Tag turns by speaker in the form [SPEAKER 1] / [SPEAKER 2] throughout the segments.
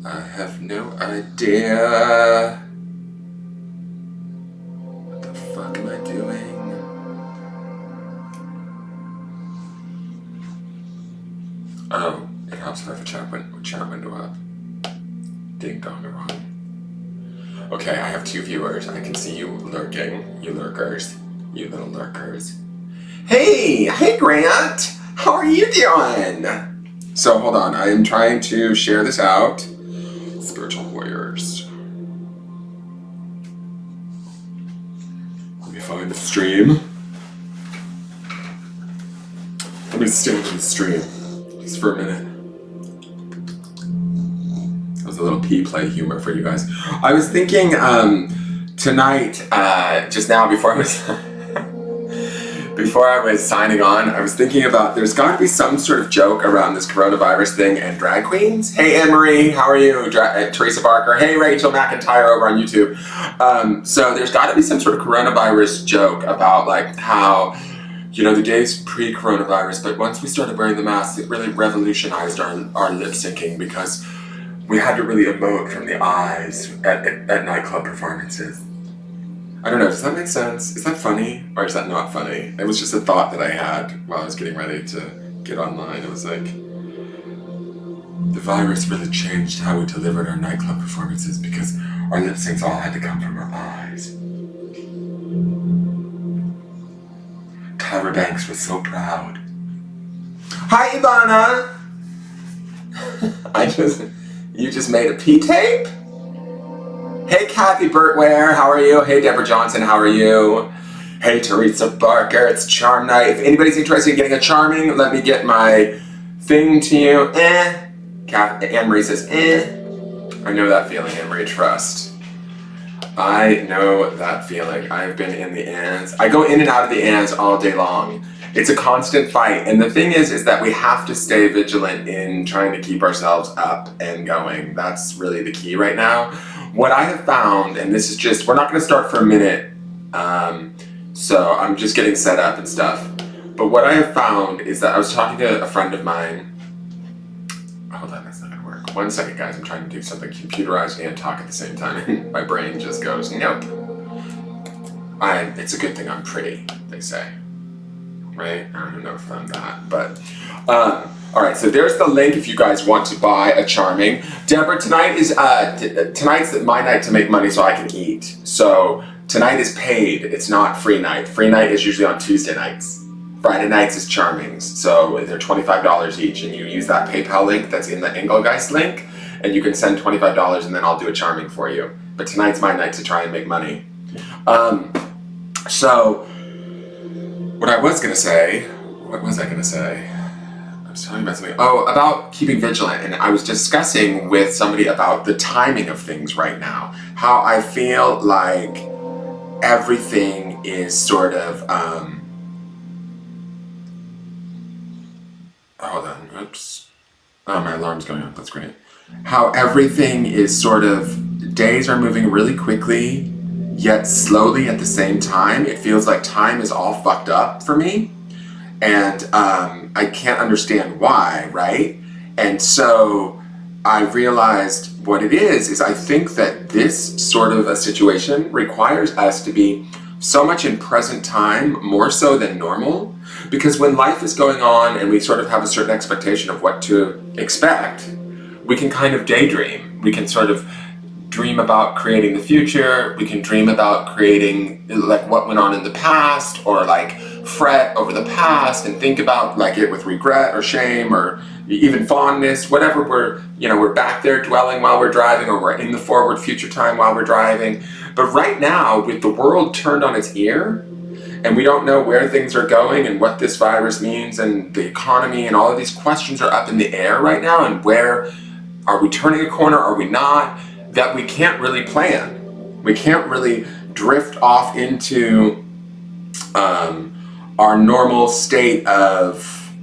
[SPEAKER 1] I have no idea. What the fuck am I doing? Oh, it helps if I have a chat window up. Ding dong wrong. Okay, I have 2 viewers. I can see you lurking. You lurkers. You little lurkers. Hey Grant! How are you doing? So hold on, I am trying to share this out. Spiritual warriors. Let me find the stream. Let me stand in the stream just for a minute. That was a little play humor for you guys. I was thinking tonight, just now before I was signing on, I was thinking about there's got to be some sort of joke around this coronavirus thing and drag queens. Hey Anne-Marie, how are you? Teresa Barker. Hey Rachel McIntyre over on YouTube. So there's got to be some sort of coronavirus joke about like how, you know, the days pre-coronavirus, but once we started wearing the masks, it really revolutionized our lip syncing because we had to really emote from the eyes at nightclub performances. I don't know, does that make sense? Is that funny or is that not funny? It was just a thought that I had while I was getting ready to get online. It was like, the virus really changed how we delivered our nightclub performances because our lip syncs all had to come from our eyes. Tyra Banks was so proud. Hi Ivana! You just made a P-tape? Hey Kathy Burtware, how are you? Hey Deborah Johnson, how are you? Hey Teresa Barker, it's Charm Night. If anybody's interested in getting a charming, let me get my thing to you. Anne-Marie says, I know that feeling, Anne-Marie, trust. I know that feeling. I've been in the ands. I go in and out of the ands all day long. It's a constant fight. And the thing is that we have to stay vigilant in trying to keep ourselves up and going. That's really the key right now. What I have found, and this is just, we're not going to start for a minute, so I'm just getting set up and stuff. But what I have found is that I was talking to a friend of mine. Hold on, that's not going to work. 1 second, guys. I'm trying to do something computerized and talk at the same time. And my brain just goes, nope. It's a good thing I'm pretty, they say. Right? I don't know if I'm that, but... Alright, so there's the link if you guys want to buy a charming. Deborah, tonight's my night to make money so I can eat. So tonight is paid, it's not free night. Free night is usually on Tuesday nights. Friday nights is charmings. So they're $25 each and you use that PayPal link that's in the Engelgeist link and you can send $25 and then I'll do a charming for you. But tonight's my night to try and make money. So what was I gonna say? I was talking about something. Oh, about keeping vigilant. And I was discussing with somebody about the timing of things right now. How I feel like everything is sort of, hold on, oops. Oh, my alarm's going off, that's great. How everything is sort of, days are moving really quickly, yet slowly at the same time. It feels like time is all fucked up for me. And I can't understand why, right? And so I realized what it is I think that this sort of a situation requires us to be so much in present time, more so than normal, because when life is going on and we sort of have a certain expectation of what to expect, we can kind of daydream. We can sort of dream about creating the future. We can dream about creating like what went on in the past, or like fret over the past and think about like it with regret or shame or even fondness, whatever. We're back there dwelling while we're driving, or we're in the forward future time while we're driving. But right now, with the world turned on its ear, and we don't know where things are going and what this virus means and the economy and all of these questions are up in the air right now, and where are we turning a corner, are we not, that we can't really plan. We can't really drift off into our normal state of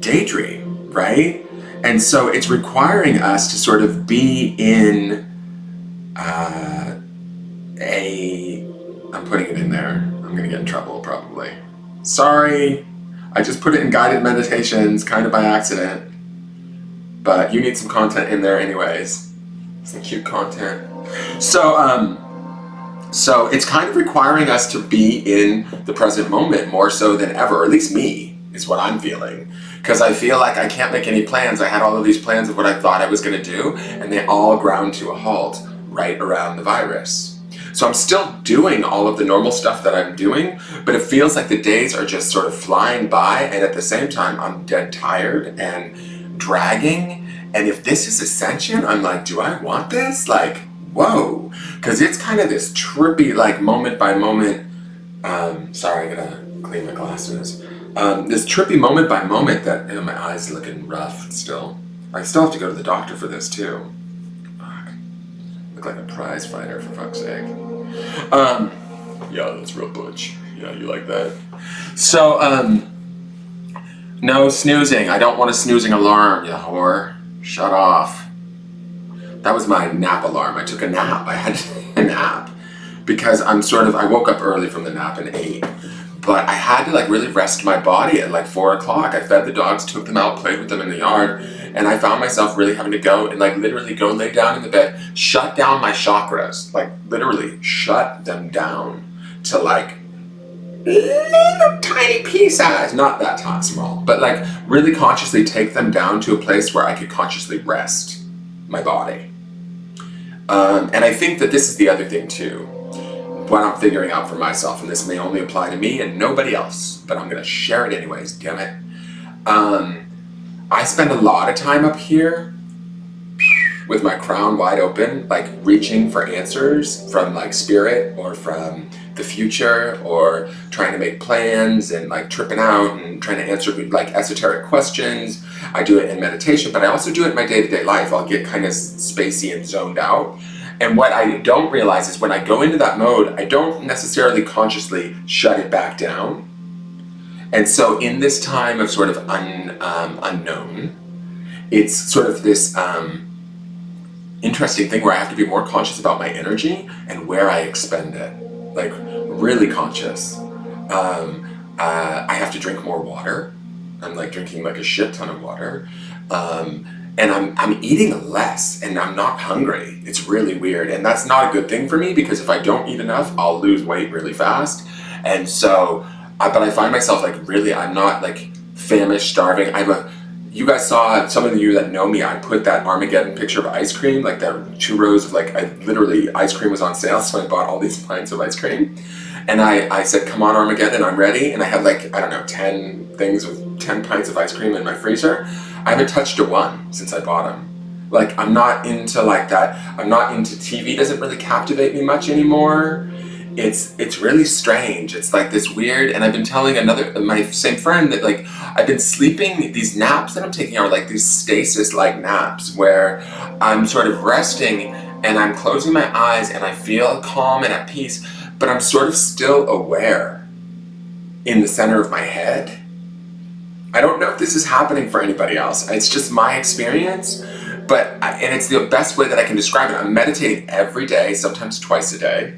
[SPEAKER 1] daydream, right? And so it's requiring us to sort of be in I'm putting it in there. I'm gonna get in trouble probably. Sorry, I just put it in guided meditations kind of by accident. but you need some content in there anyways. Some cute content. So it's kind of requiring us to be in the present moment more so than ever, or at least me, is what I'm feeling. Because I feel like I can't make any plans. I had all of these plans of what I thought I was going to do, and they all ground to a halt right around the virus. So I'm still doing all of the normal stuff that I'm doing, but it feels like the days are just sort of flying by, and at the same time, I'm dead tired and dragging. And if this is ascension, I'm like, do I want this? Like, whoa. Because it's kind of this trippy, like, moment by moment, sorry, I gotta clean my glasses. This trippy moment by moment that, my eyes looking rough still. I still have to go to the doctor for this too. Fuck. Look like a prize fighter, for fuck's sake. Yeah, that's real butch. Yeah, you like that? So, no snoozing. I don't want a snoozing alarm, you whore. Shut off. That was my nap alarm. I took a nap. I had a nap because I woke up early from the nap and ate. But I had to like really rest my body at like 4 o'clock. I fed the dogs, took them out, played with them in the yard, and I found myself really having to go and like literally go lay down in the bed, shut down my chakras, like literally shut them down to like little tiny pea size, not that small, but like really consciously take them down to a place where I could consciously rest my body. And I think that this is the other thing too, what I'm figuring out for myself, and this may only apply to me and nobody else, but I'm gonna share it anyways, damn it. I spend a lot of time up here with my crown wide open, like reaching for answers from like spirit or from the future, or trying to make plans and like tripping out and trying to answer like esoteric questions. I do it in meditation, but I also do it in my day-to-day life. I'll get kind of spacey and zoned out. And what I don't realize is when I go into that mode, I don't necessarily consciously shut it back down. And so in this time of sort of unknown, it's sort of this interesting thing where I have to be more conscious about my energy and where I expend it. Like really conscious. I have to drink more water. I'm like drinking like a shit ton of water. And I'm eating less and I'm not hungry. It's really weird. And that's not a good thing for me because if I don't eat enough, I'll lose weight really fast. And so, but I find myself like really, I'm not like famished, starving. You guys saw, some of you that know me, I put that Armageddon picture of ice cream, like that 2 rows of like, literally ice cream was on sale. So I bought all these pints of ice cream. And I said, come on Armageddon, I'm ready. And I had like, I don't know, 10 things with 10 pints of ice cream in my freezer. I haven't touched a one since I bought them. Like, I'm not into like that. I'm not into TV, doesn't really captivate me much anymore. It's really strange. It's like this weird, and I've been telling my same friend that like, I've been sleeping, these naps that I'm taking are like these stasis-like naps where I'm sort of resting and I'm closing my eyes and I feel calm and at peace, but I'm sort of still aware in the center of my head. I don't know if this is happening for anybody else. It's just my experience, and it's the best way that I can describe it. I'm meditating every day, sometimes twice a day.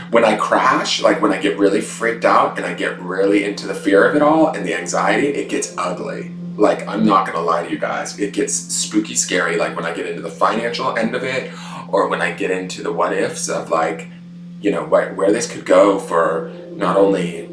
[SPEAKER 1] When I crash, like when I get really freaked out and I get really into the fear of it all and the anxiety, it gets ugly. Like, I'm not gonna lie to you guys, it gets spooky scary, like when I get into the financial end of it, or when I get into the what ifs of like, you know, where this could go for not only,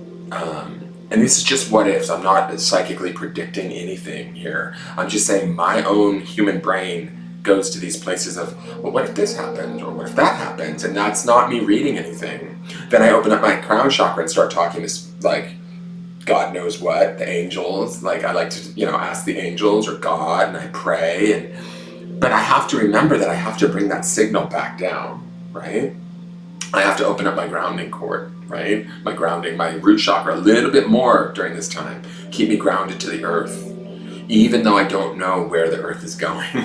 [SPEAKER 1] and this is just what ifs, I'm not psychically predicting anything here. I'm just saying my own human brain goes to these places of, well, what if this happens, or what if that happens, and that's not me reading anything. Then I open up my crown chakra and start talking to, like, God knows what, the angels, like I like to, you know, ask the angels or God, and I pray, but I have to remember that I have to bring that signal back down, right? I have to open up my grounding cord, right? My root chakra a little bit more during this time. Keep me grounded to the earth, even though I don't know where the earth is going.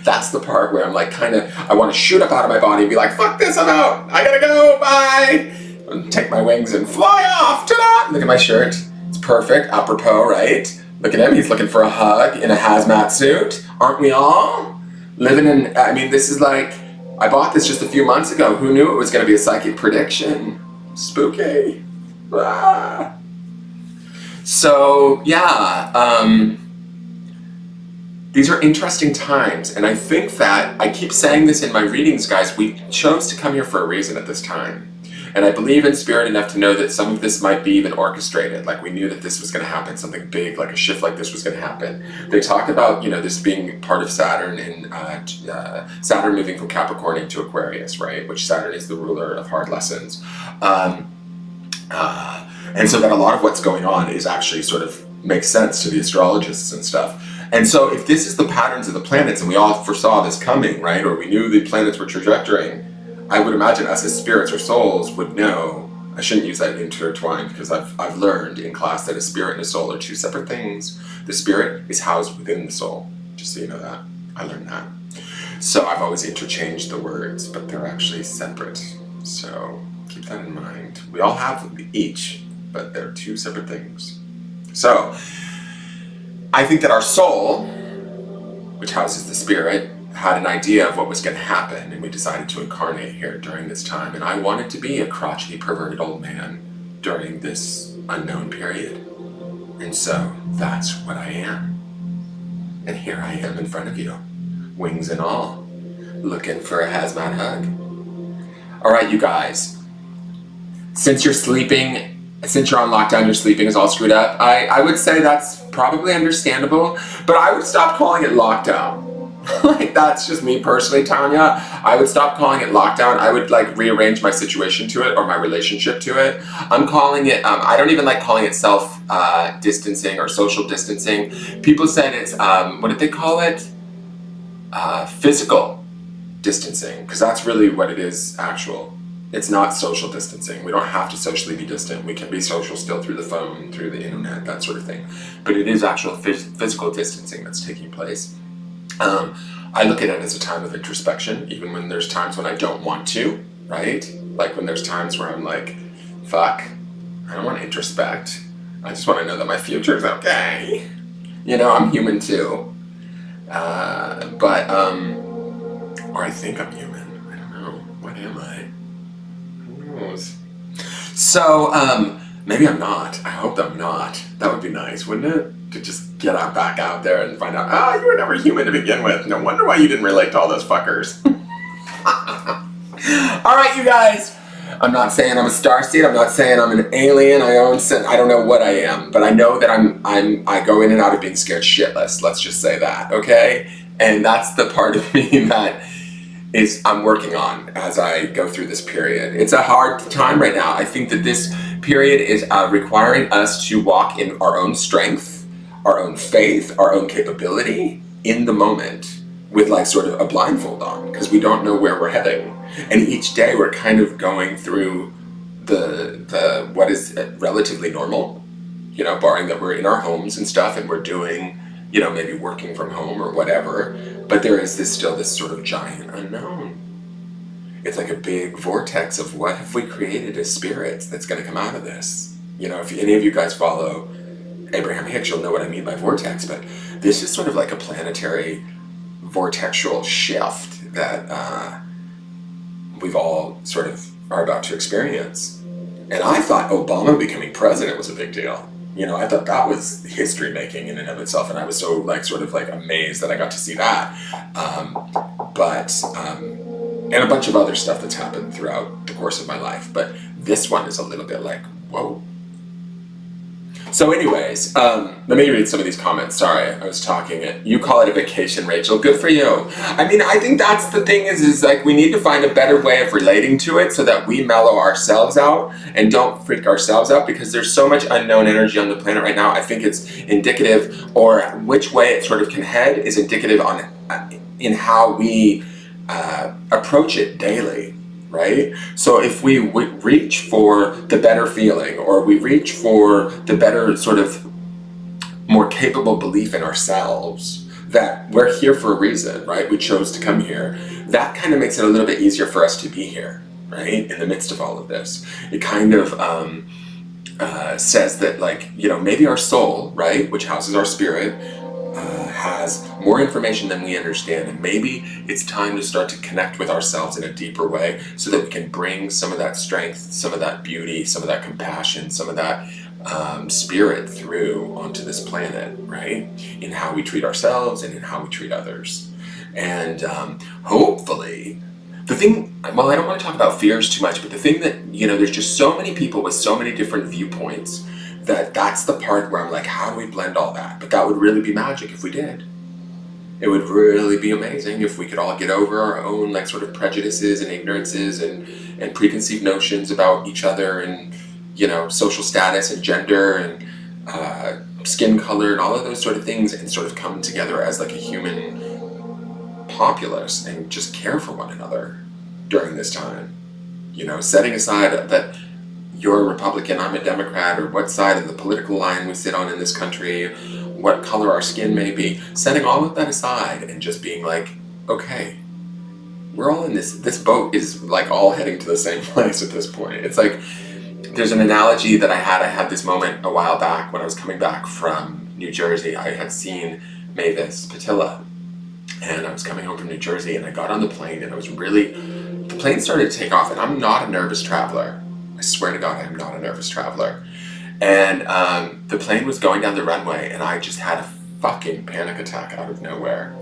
[SPEAKER 1] That's the part where I'm like I want to shoot up out of my body and be like, fuck this, I'm out, I gotta go, bye! And take my wings and fly off, ta-da! Look at my shirt, it's perfect, apropos, right? Look at him, he's looking for a hug in a hazmat suit, aren't we all? Living in, I mean, this is like, I bought this just a few months ago, who knew it was gonna be a psychic prediction? Spooky. Ah. So, yeah, these are interesting times, and I think that, I keep saying this in my readings, guys, we chose to come here for a reason at this time. And I believe in spirit enough to know that some of this might be even orchestrated. Like we knew that this was going to happen, something big, like a shift like this was going to happen. They talk about, this being part of Saturn and Saturn moving from Capricorn into Aquarius, right? Which Saturn is the ruler of hard lessons. And so that a lot of what's going on is actually sort of makes sense to the astrologists and stuff. And so if this is the patterns of the planets, and we all foresaw this coming, right? Or we knew the planets were trajectorying, I would imagine us as spirits or souls would know. I shouldn't use that intertwined, because I've learned in class that a spirit and a soul are two separate things. The spirit is housed within the soul, just so you know that. I learned that. So I've always interchanged the words, but they're actually separate. So keep that in mind. We all have them each, but they're two separate things. So I think that our soul, which houses the spirit, had an idea of what was going to happen, and we decided to incarnate here during this time. And I wanted to be a crotchety, perverted old man during this unknown period. And so that's what I am. And here I am in front of you, wings and all, looking for a hazmat hug. All right, you guys, since you're on lockdown, your sleeping is all screwed up, I would say that's probably understandable, but I would stop calling it lockdown. Like, that's just me personally, Tanya. I would stop calling it lockdown. I would rearrange my situation to it, or my relationship to it. I'm calling it, I don't even like calling it self-distancing or social distancing. People said it's, what did they call it? Physical distancing, because that's really what it is, actual. It's not social distancing. We don't have to socially be distant. We can be social still through the phone, through the internet, that sort of thing. But it is actual physical distancing that's taking place. I look at it as a time of introspection, even when there's times when I don't want to, right? Like when there's times where I'm like, fuck, I don't want to introspect. I just want to know that my future's okay. I'm human too. Or I think I'm human. I don't know. What am I? Who knows? So, maybe I'm not. I hope I'm not. That would be nice, wouldn't it? To just get back out there and find out, you were never human to begin with. No wonder why you didn't relate to all those fuckers. All right, you guys. I'm not saying I'm a starseed. I'm not saying I'm an alien. I don't know what I am, but I know that I go in and out of being scared shitless. Let's just say that, okay? And that's the part of me that I'm working on as I go through this period. It's a hard time right now. I think that this period is requiring us to walk in our own strength, our own faith, our own capability in the moment with sort of a blindfold on, because we don't know where we're heading. And each day we're kind of going through the what is relatively normal, barring that we're in our homes and stuff and we're doing, maybe working from home or whatever. But there is still this sort of giant unknown. It's like a big vortex of what have we created as spirits that's going to come out of this. If any of you guys follow Abraham Hicks, you'll know what I mean by vortex, but this is sort of like a planetary vortexual shift that we've all sort of are about to experience. And I thought Obama becoming president was a big deal. I thought that was history making in and of itself, and I was so amazed that I got to see that. And a bunch of other stuff that's happened throughout the course of my life, but this one is a little bit whoa. So anyways, let me read some of these comments. Sorry, I was talking. You call it a vacation, Rachel. Good for you. I mean, I think that's the thing is we need to find a better way of relating to it so that we mellow ourselves out and don't freak ourselves out, because there's so much unknown energy on the planet right now. I think it's indicative, or which way it sort of can head is indicative in how we approach it daily. Right? So if we reach for the better feeling, or we reach for the better sort of more capable belief in ourselves, that we're here for a reason, right? We chose to come here. That kind of makes it a little bit easier for us to be here, right? In the midst of all of this. It kind of says that maybe our soul, right, which houses our spirit, has more information than we understand, and maybe it's time to start to connect with ourselves in a deeper way so that we can bring some of that strength, some of that beauty, some of that compassion, some of that spirit through onto this planet, right? In how we treat ourselves and in how we treat others. And hopefully, the thing, well, I don't want to talk about fears too much, but the thing that, there's just so many people with so many different viewpoints that's the part where I'm like, how do we blend all that? But that would really be magic if we did. It would really be amazing if we could all get over our own like sort of prejudices and ignorances and preconceived notions about each other and, social status and gender and skin color and all of those sort of things, and sort of come together as like a human populace and just care for one another during this time. Setting aside that you're a Republican, I'm a Democrat, or what side of the political line we sit on in this country, what color our skin may be, setting all of that aside and just being like, okay, we're all in this boat is like all heading to the same place at this point. It's like, there's an analogy that I had this moment a while back when I was coming back from New Jersey. I had seen Mavis Patilla, and I was coming home from New Jersey, and I got on the plane, and the plane started to take off, and I'm not a nervous traveler. I swear to God, I am not a nervous traveler. And the plane was going down the runway, and I just had a fucking panic attack out of nowhere.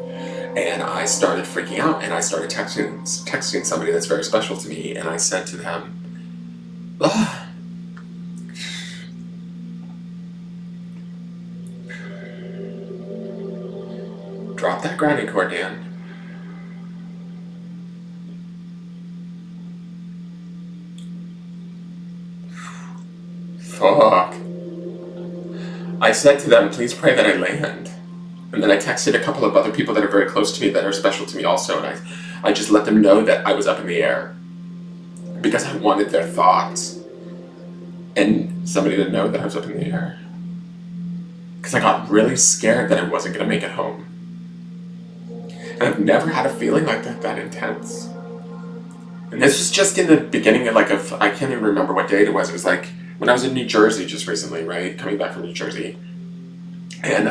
[SPEAKER 1] And I started freaking out, and I started texting somebody that's very special to me, and I said to them, "Ugh." Drop that grounding cord, Dan. Fuck. I said to them, please pray that I land. And then I texted a couple of other people that are very close to me that are special to me also, and I just let them know that I was up in the air because I wanted their thoughts and somebody to know that I was up in the air. Because I got really scared that I wasn't going to make it home. And I've never had a feeling like that intense. And this was just in the beginning of I can't even remember what date it was. It was like when I was in New Jersey just recently, right? Coming back from New Jersey. And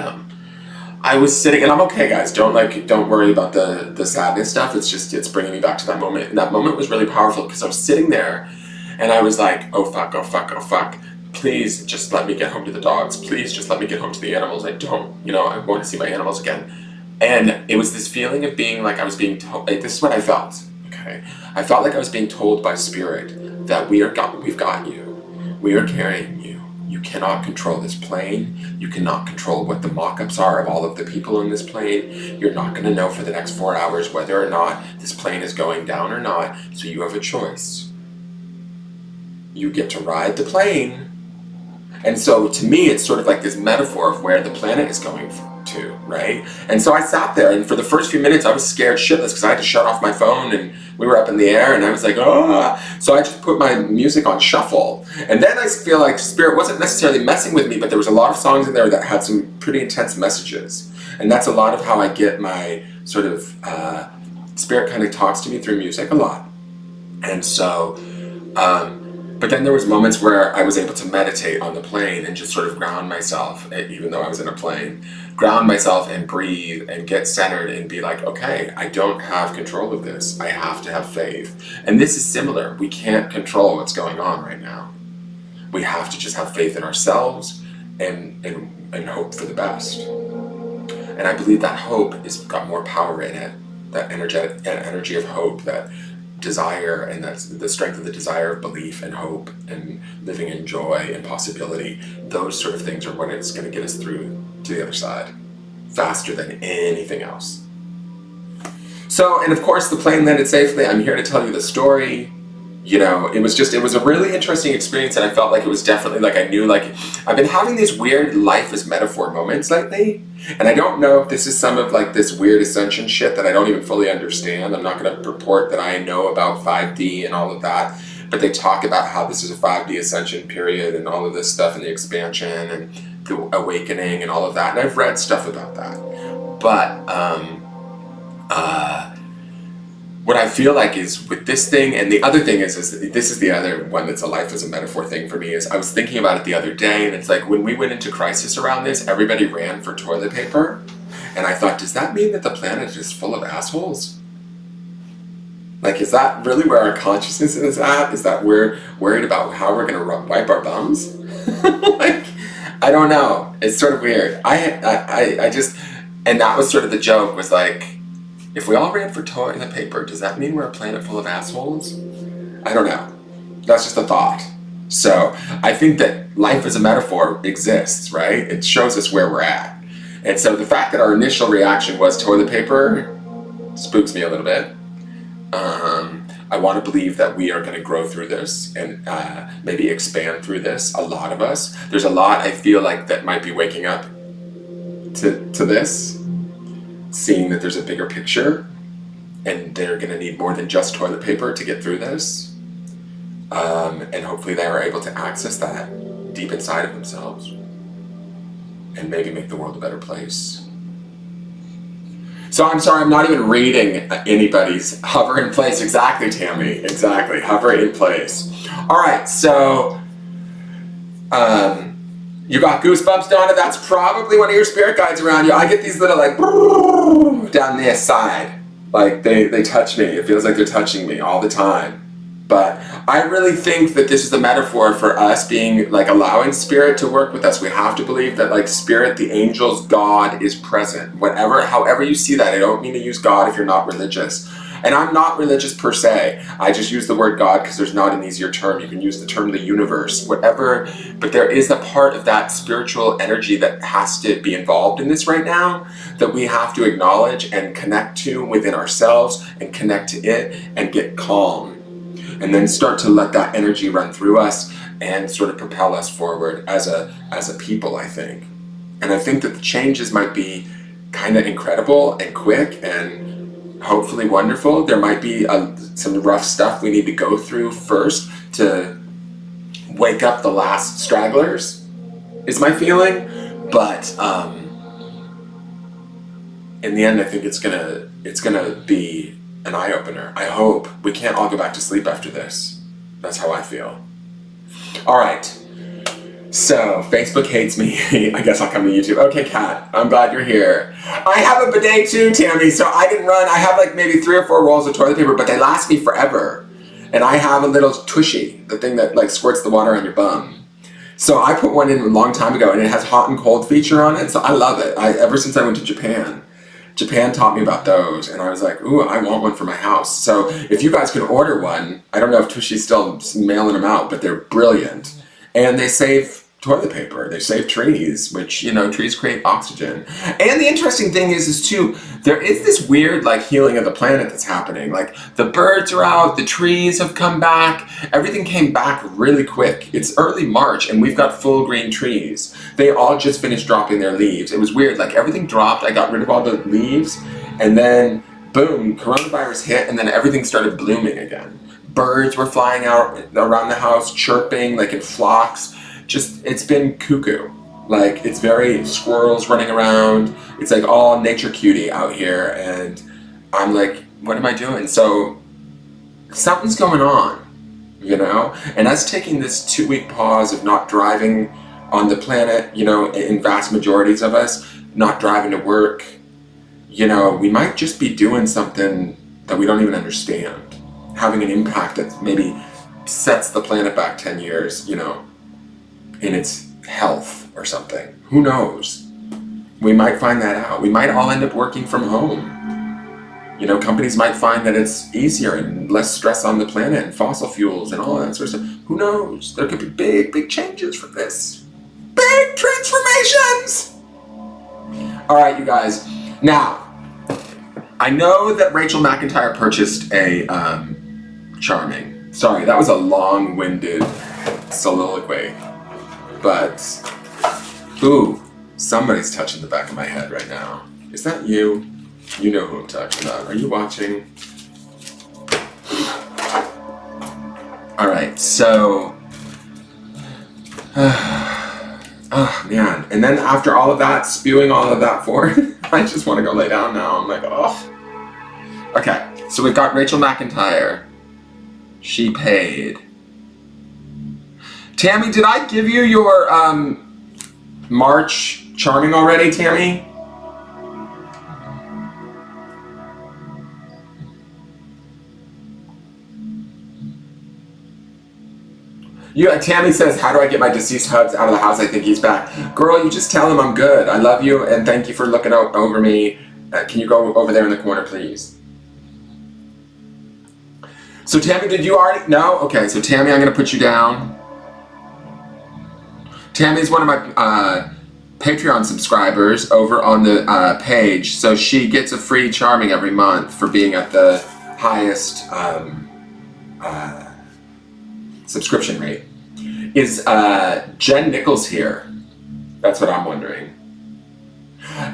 [SPEAKER 1] I was sitting, and I'm okay, guys. Don't worry about the sadness stuff. It's bringing me back to that moment. And that moment was really powerful because I was sitting there and I was like, oh fuck, oh fuck, oh fuck. Please just let me get home to the dogs. Please just let me get home to the animals. I want to see my animals again. And it was this feeling of being like I was being told, this is what I felt, okay? I felt like I was being told by Spirit that we've got you. We are carrying you. You cannot control this plane. You cannot control what the mock-ups are of all of the people in this plane. You're not going to know for the next 4 hours whether or not this plane is going down or not, so you have a choice. You get to ride the plane. And so to me, it's sort of like this metaphor of where the planet is going to, right? And so I sat there, and for the first few minutes, I was scared shitless because I had to shut off my phone, and we were up in the air, and I was like, oh. So I just put my music on shuffle. And then I feel like Spirit wasn't necessarily messing with me, but there was a lot of songs in there that had some pretty intense messages. And that's a lot of how I get my sort of, Spirit kind of talks to me through music a lot. And so, but then there was moments where I was able to meditate on the plane and just sort of ground myself, even though I was in a plane, ground myself and breathe and get centered and be like, okay, I don't have control of this. I have to have faith. And this is similar. We can't control what's going on right now. We have to just have faith in ourselves and hope for the best. And I believe that hope has got more power in it, that energy of hope, that desire, and that's the strength of the desire of belief and hope and living in joy and possibility. Those sort of things are what is going to get us through to the other side faster than anything else. So, and of course the plane landed safely. I'm here to tell you the story. It was a really interesting experience, and I felt like it was definitely like I knew, like I've been having these weird life as metaphor moments lately, and I don't know if this is some of like this weird ascension shit that I don't even fully understand. I'm not going to purport that I know about 5D and all of that, but they talk about how this is a 5D ascension period and all of this stuff and the expansion and the awakening and all of that, and I've read stuff about that. But what I feel like is with this thing, and the other thing is this is the other one that's a life as a metaphor thing for me, is I was thinking about it the other day, and it's like when we went into crisis around this, everybody ran for toilet paper, and I thought, does that mean that the planet is full of assholes? Like, is that really where our consciousness is at? Is that we're worried about how we're going to wipe our bums? Like, I don't know. It's sort of weird. I just, and that was sort of the joke, was like, if we all ran for toilet paper, does that mean we're a planet full of assholes? I don't know. That's just a thought. So I think that life as a metaphor exists, right? It shows us where we're at. And so the fact that our initial reaction was toilet paper spooks me a little bit. I want to believe that we are going to grow through this and maybe expand through this, a lot of us. There's a lot I feel like that might be waking up to this, seeing that there's a bigger picture and they're going to need more than just toilet paper to get through this. And hopefully they are able to access that deep inside of themselves and maybe make the world a better place. So I'm sorry, I'm not even reading anybody's. Hover in place. Exactly, Tammy. Exactly. Hover in place. All right, so you got goosebumps, Donna? That's probably one of your spirit guides around you. I get these little like down this side. Like they touch me. It feels like they're touching me all the time. But I really think that this is a metaphor for us being like allowing spirit to work with us. We have to believe that like spirit, the angels, God is present. Whatever, however you see that. I don't mean to use God if you're not religious. And I'm not religious per se. I just use the word God because there's not an easier term. You can use the term the universe, whatever. But there is a part of that spiritual energy that has to be involved in this right now that we have to acknowledge and connect to within ourselves and connect to it and get calm. And then start to let that energy run through us and sort of propel us forward as a people, I think. And I think that the changes might be kind of incredible and quick and hopefully wonderful. There might be some rough stuff we need to go through first to wake up the last stragglers, is my feeling. But in the end, I think it's gonna be an eye-opener. I hope. We can't all go back to sleep after this. That's how I feel. All right. So, Facebook hates me. I guess I'll come to YouTube. Okay, Kat, I'm glad you're here. I have a bidet too, Tammy, so I can run. I have like maybe 3 or 4 rolls of toilet paper, but they last me forever. And I have a little tushy, the thing that like squirts the water on your bum. So I put one in a long time ago, and it has hot and cold feature on it, so I love it. Ever since I went to Japan taught me about those, and I was like, ooh, I want one for my house. So if you guys can order one, I don't know if Tushy's still mailing them out, but they're brilliant. And they save toilet paper, they save trees, which, you know, trees create oxygen. And the interesting thing is too, there is this weird like healing of the planet that's happening. Like the birds are out, the trees have come back, everything came back really quick. It's early March and we've got full green trees. They all just finished dropping their leaves. It was weird, like everything dropped, I got rid of all the leaves, and then boom, coronavirus hit, and then everything started blooming again. Birds were flying out around the house, chirping like in flocks. Just, it's been cuckoo. Like, it's very squirrels running around. It's like all nature cutie out here, and I'm like, what am I doing? So something's going on, you know? And us taking this 2-week pause of not driving on the planet, you know, in vast majorities of us, not driving to work, you know, we might just be doing something that we don't even understand, having an impact that maybe sets the planet back 10 years, you know, in its health or something. Who knows? We might find that out. We might all end up working from home. You know, companies might find that it's easier and less stress on the planet and fossil fuels and all that sort of stuff. Who knows? There could be big, big changes from this. Big transformations! All right, you guys. Now, I know that Rachel McIntyre purchased a Charming. Sorry, that was a long-winded soliloquy. But, ooh, somebody's touching the back of my head right now. Is that you? You know who I'm talking about. Are you watching? Alright, so... oh, man. And then after all of that, spewing all of that forth, I just want to go lay down now. I'm like, oh. Okay, so we've got Rachel McIntyre. She paid... Tammy, did I give you your March Charming already, Tammy? Tammy says, how do I get my deceased hubs out of the house? I think he's back. Girl, you just tell him I'm good. I love you, and thank you for looking over me. Can you go over there in the corner, please? So Tammy, did you already? No? Okay, so Tammy, I'm going to put you down. Tammy's one of my Patreon subscribers over on the page, so she gets a free charming every month for being at the highest subscription rate. Is Jen Nichols here? That's what I'm wondering.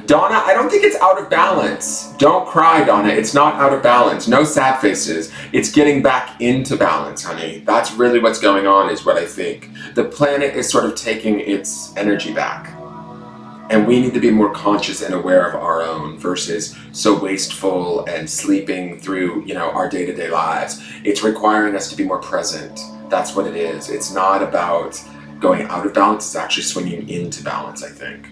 [SPEAKER 1] Donna, I don't think it's out of balance. Don't cry, Donna. It's not out of balance. No sad faces. It's getting back into balance, honey. That's really what's going on, is what I think. The planet is sort of taking its energy back. And we need to be more conscious and aware of our own versus so wasteful and sleeping through, our day-to-day lives. It's requiring us to be more present. That's what it is. It's not about going out of balance. It's actually swinging into balance, I think.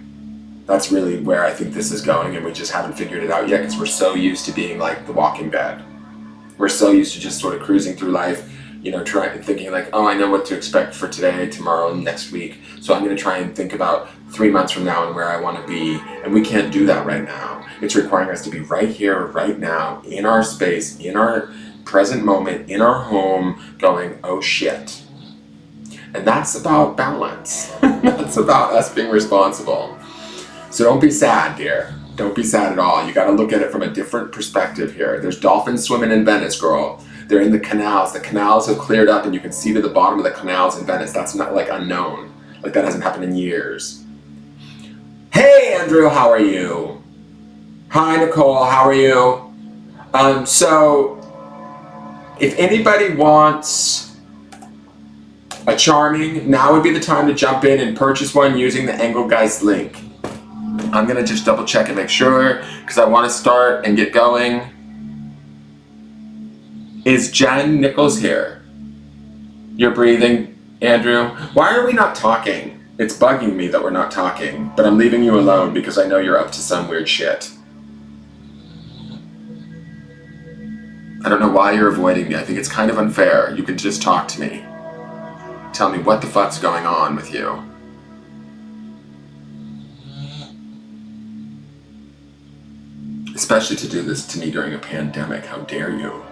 [SPEAKER 1] That's really where I think this is going, and we just haven't figured it out yet because we're so used to being like the Walking Dead. We're so used to just sort of cruising through life, thinking like, oh, I know what to expect for today, tomorrow, and next week. So I'm going to try and think about 3 months from now and where I want to be. And we can't do that right now. It's requiring us to be right here, right now, in our space, in our present moment, in our home, going, oh shit. And that's about balance. That's about us being responsible. So don't be sad, dear. Don't be sad at all. You got to look at it from a different perspective here. There's dolphins swimming in Venice, girl. They're in the canals. The canals have cleared up and you can see to the bottom of the canals in Venice. That's not like unknown. Like that hasn't happened in years. Hey, Andrew, how are you? Hi, Nicole, how are you? So if anybody wants a charming, now would be the time to jump in and purchase one using the Engelgeist link. I'm going to just double check and make sure because I want to start and get going. Is Jen Nichols here? You're breathing, Andrew? Why are we not talking? It's bugging me that we're not talking, but I'm leaving you alone because I know you're up to some weird shit. I don't know why you're avoiding me. I think it's kind of unfair. You can just talk to me. Tell me what the fuck's going on with you. Especially to do this to me during a pandemic. How dare you?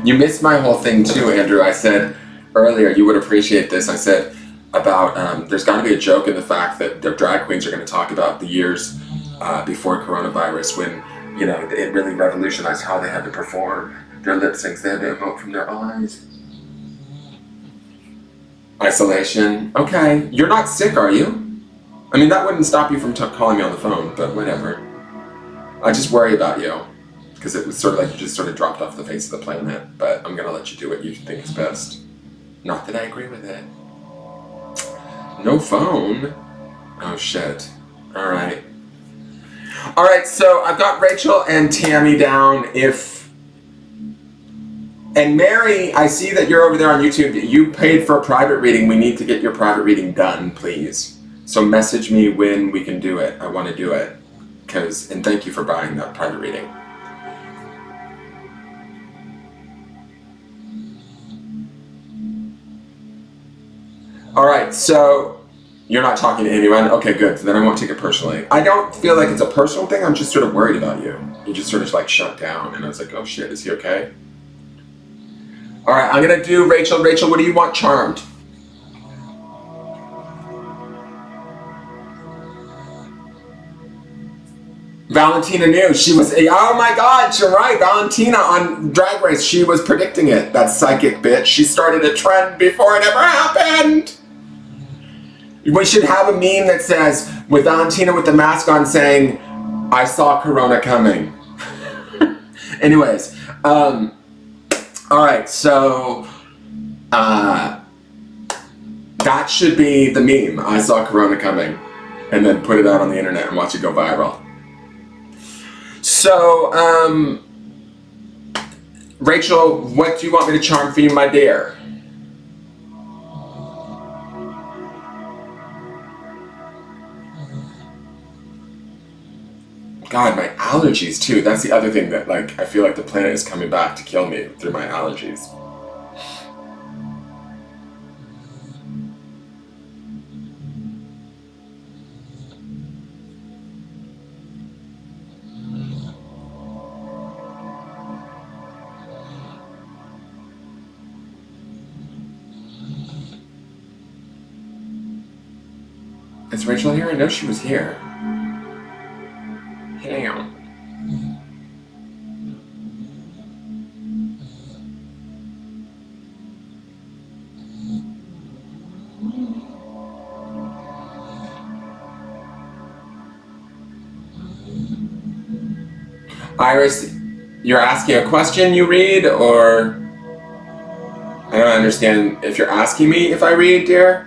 [SPEAKER 1] You missed my whole thing too, Andrew. I said earlier, you would appreciate this. I said about there's got to be a joke in the fact that the drag queens are going to talk about the years before coronavirus when, it really revolutionized how they had to perform their lip syncs. They had to emote from their eyes. Isolation. Okay. You're not sick, are you? I mean, that wouldn't stop you from calling me on the phone, but whatever. I just worry about you because it was sort of like you just sort of dropped off the face of the planet, but I'm going to let you do what you think is best. Not that I agree with it. No phone? Oh, shit. All right. All right, so I've got Rachel and Tammy down. And Mary, I see that you're over there on YouTube. You paid for a private reading. We need to get your private reading done, please. So message me when we can do it. I want to do it. And thank you for buying that private reading. All right, so you're not talking to anyone? Okay, good. Then I won't take it personally. I don't feel like it's a personal thing. I'm just sort of worried about you. You just sort of like shut down. And I was like, oh shit, is he okay? All right, I'm going to do Rachel. Rachel, what do you want charmed? Valentina knew. She was, oh my god, you're right. Valentina on Drag Race, she was predicting it. That psychic bitch. She started a trend before it ever happened. We should have a meme that says, with Valentina with the mask on saying, I saw Corona coming. Anyways, all right, so that should be the meme. I saw Corona coming. And then put it out on the internet and watch it go viral. So, Rachel, what do you want me to charm for you, my dear? God, my allergies too. That's the other thing that, like, I feel like the planet is coming back to kill me through my allergies. Is Rachel here? I know she was here. Hang on. Iris, you're asking a question you read, or I don't understand if you're asking me if I read, dear.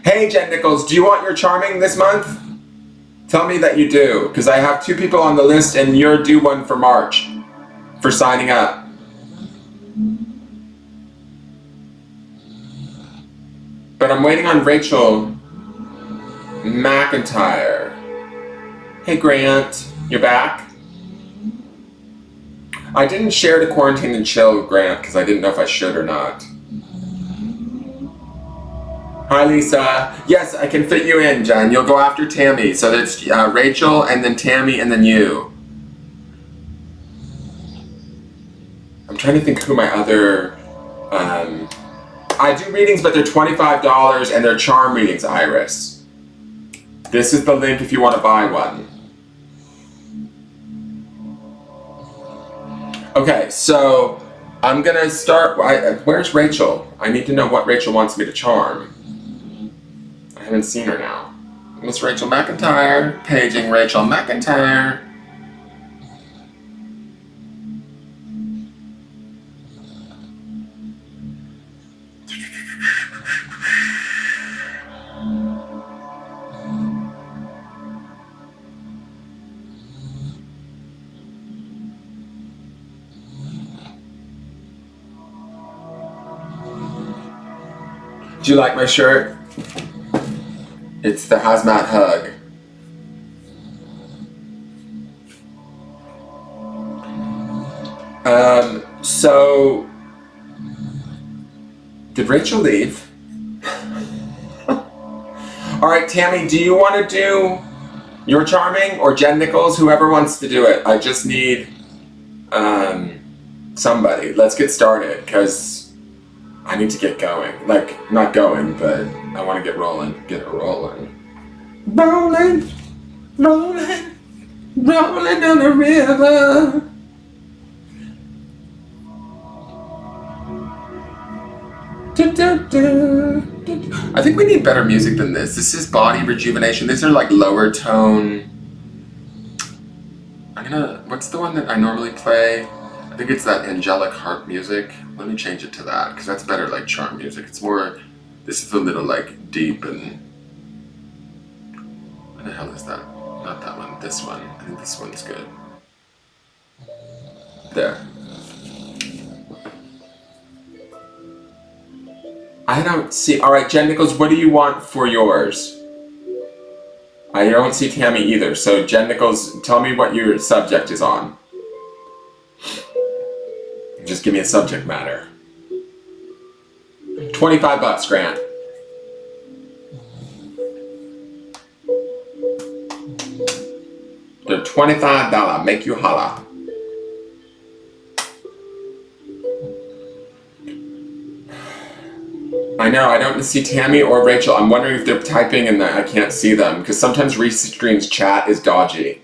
[SPEAKER 1] Hey, Jen Nichols, do you want your charming this month? Tell me that you do, because I have 2 people on the list and you're due one for March for signing up. But I'm waiting on Rachel McIntyre. Hey, Grant, you're back? I didn't share to Quarantine and Chill, Grant, because I didn't know if I should or not. Hi, Lisa. Yes, I can fit you in, Jen. You'll go after Tammy. So that's Rachel, and then Tammy, and then you. I'm trying to think who my other... I do readings, but they're $25, and they're charm readings, Iris. This is the link if you want to buy one. Okay, so I'm going to start... where's Rachel? I need to know what Rachel wants me to charm. I haven't seen her now. Miss Rachel McIntyre. Paging Rachel McIntyre. Do you like my shirt? It's the hazmat hug. So did Rachel leave? All right, Tammy, do you want to do your charming or Jen Nichols? Whoever wants to do it. I just need somebody. Let's get started, because I need to get going. Like, not going, but I want to get rolling. Get it rolling. Rolling, rolling, rolling down the river. I think we need better music than this. This is body rejuvenation. These are like lower tone. What's the one that I normally play? I think it's that angelic harp music. Let me change it to that, because that's better like charm music. It's more, this is a little like deep and, what the hell is that? Not that one, this one. I think this one's good. There. I don't see, alright Jen Nichols, what do you want for yours? I don't see Tammy either, so Jen Nichols, tell me what your subject is on. Just give me a subject matter. $25, Grant. They're $25, make you holla. I know, I don't see Tammy or Rachel. I'm wondering if they're typing and I can't see them, because sometimes Restream's chat is dodgy.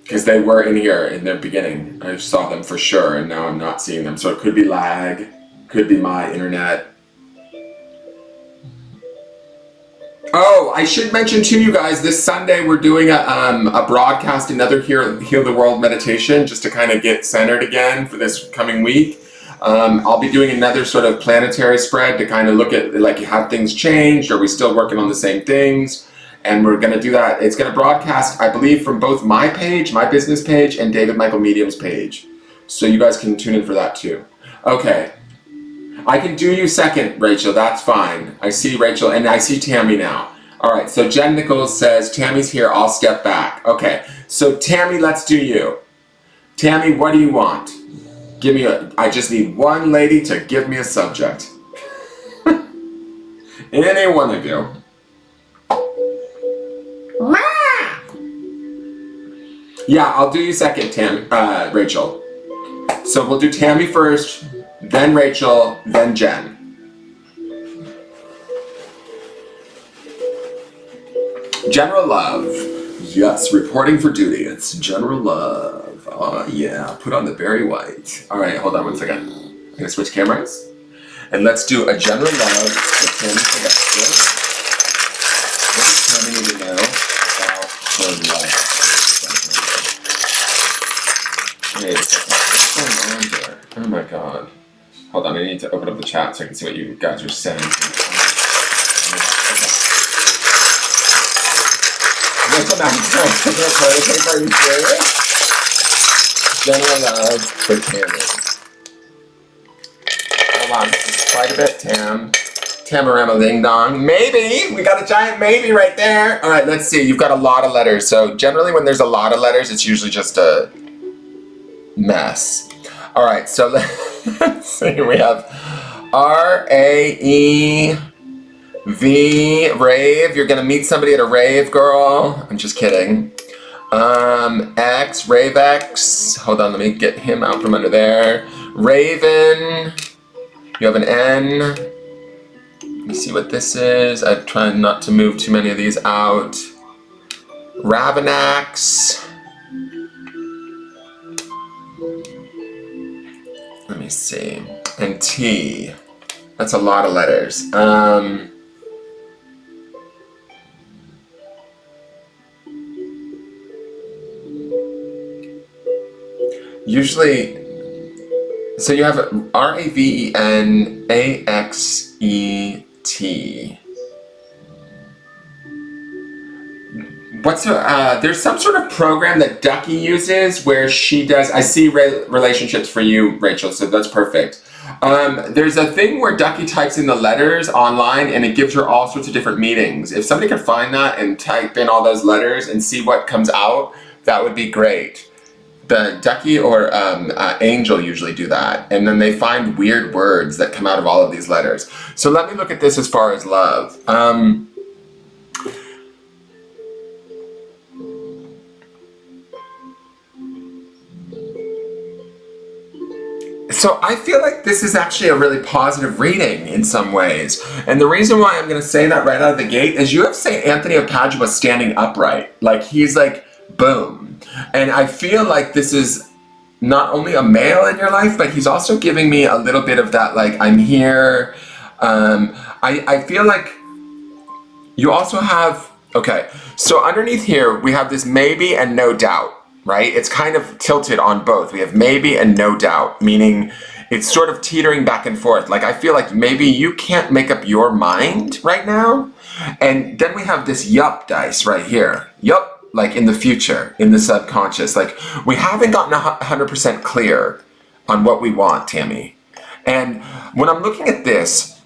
[SPEAKER 1] Because they were in here in the beginning. I saw them for sure, and now I'm not seeing them. So it could be lag, could be my internet. Oh, I should mention to you guys, this Sunday we're doing a broadcast, another Heal the World meditation, just to kind of get centered again for this coming week. I'll be doing another sort of planetary spread to kind of look at, like, have things changed? Are we still working on the same things? And we're going to do that. It's going to broadcast, I believe, from both my page, my business page, and David Michael Medium's page. So you guys can tune in for that too. Okay. I can do you second, Rachel. That's fine. I see Rachel, and I see Tammy now. All right, so Jen Nichols says, Tammy's here, I'll step back. Okay, so Tammy, let's do you. Tammy, what do you want? Give me I just need one lady to give me a subject. Any one of you. Yeah, I'll do you second, Rachel. So we'll do Tammy first, then Rachel, then Jen. General love. Yes, reporting for duty. It's general love. Oh, yeah. Put on the Barry White. All right, hold on one second. I'm going to switch cameras. And let's do a general love for Tammy Sylvester. What does Tammy need to know about her life? Wait a second. What's going on there? Oh my god. Hold on, I need to open up the chat so I can see what you guys are saying. What's the matter? Toilet paper? Are you serious? General love for Tammy. Hold on, quite a bit, Tam. Tamarama Ding Dong. Maybe! We got a giant maybe right there. Alright, let's see. You've got a lot of letters. So generally when there's a lot of letters, it's usually just a mess. Alright, so let's see. We have R-A-E-V, rave. You're gonna meet somebody at a rave, girl. I'm just kidding. X, Rave X. Hold on, let me get him out from under there. Raven. You have an N. Let me see what this is. I'm trying not to move too many of these out. Ravanax. Let me see. And T. That's a lot of letters. Usually, so you have R-A-V-E-N-A-X-E-T. What's there's some sort of program that Ducky uses where she does, I see relationships for you, Rachel, so that's perfect. There's a thing where Ducky types in the letters online and it gives her all sorts of different meanings. If somebody could find that and type in all those letters and see what comes out, that would be great. The Ducky or Angel usually do that, and then they find weird words that come out of all of these letters. So let me look at this as far as love. So I feel like this is actually a really positive reading in some ways. And the reason why I'm going to say that right out of the gate is you have St. Anthony of Padua standing upright. Like he's like, boom. And I feel like this is not only a male in your life, but he's also giving me a little bit of that, like, I'm here. I feel like you also have, okay, so underneath here, we have this maybe and no doubt, right? It's kind of tilted on both. We have maybe and no doubt, meaning it's sort of teetering back and forth. Like, I feel like maybe you can't make up your mind right now. And then we have this yup dice right here. Yup. Like in the future, in the subconscious. Like we haven't gotten 100% clear on what we want, Tammy. And when I'm looking at this,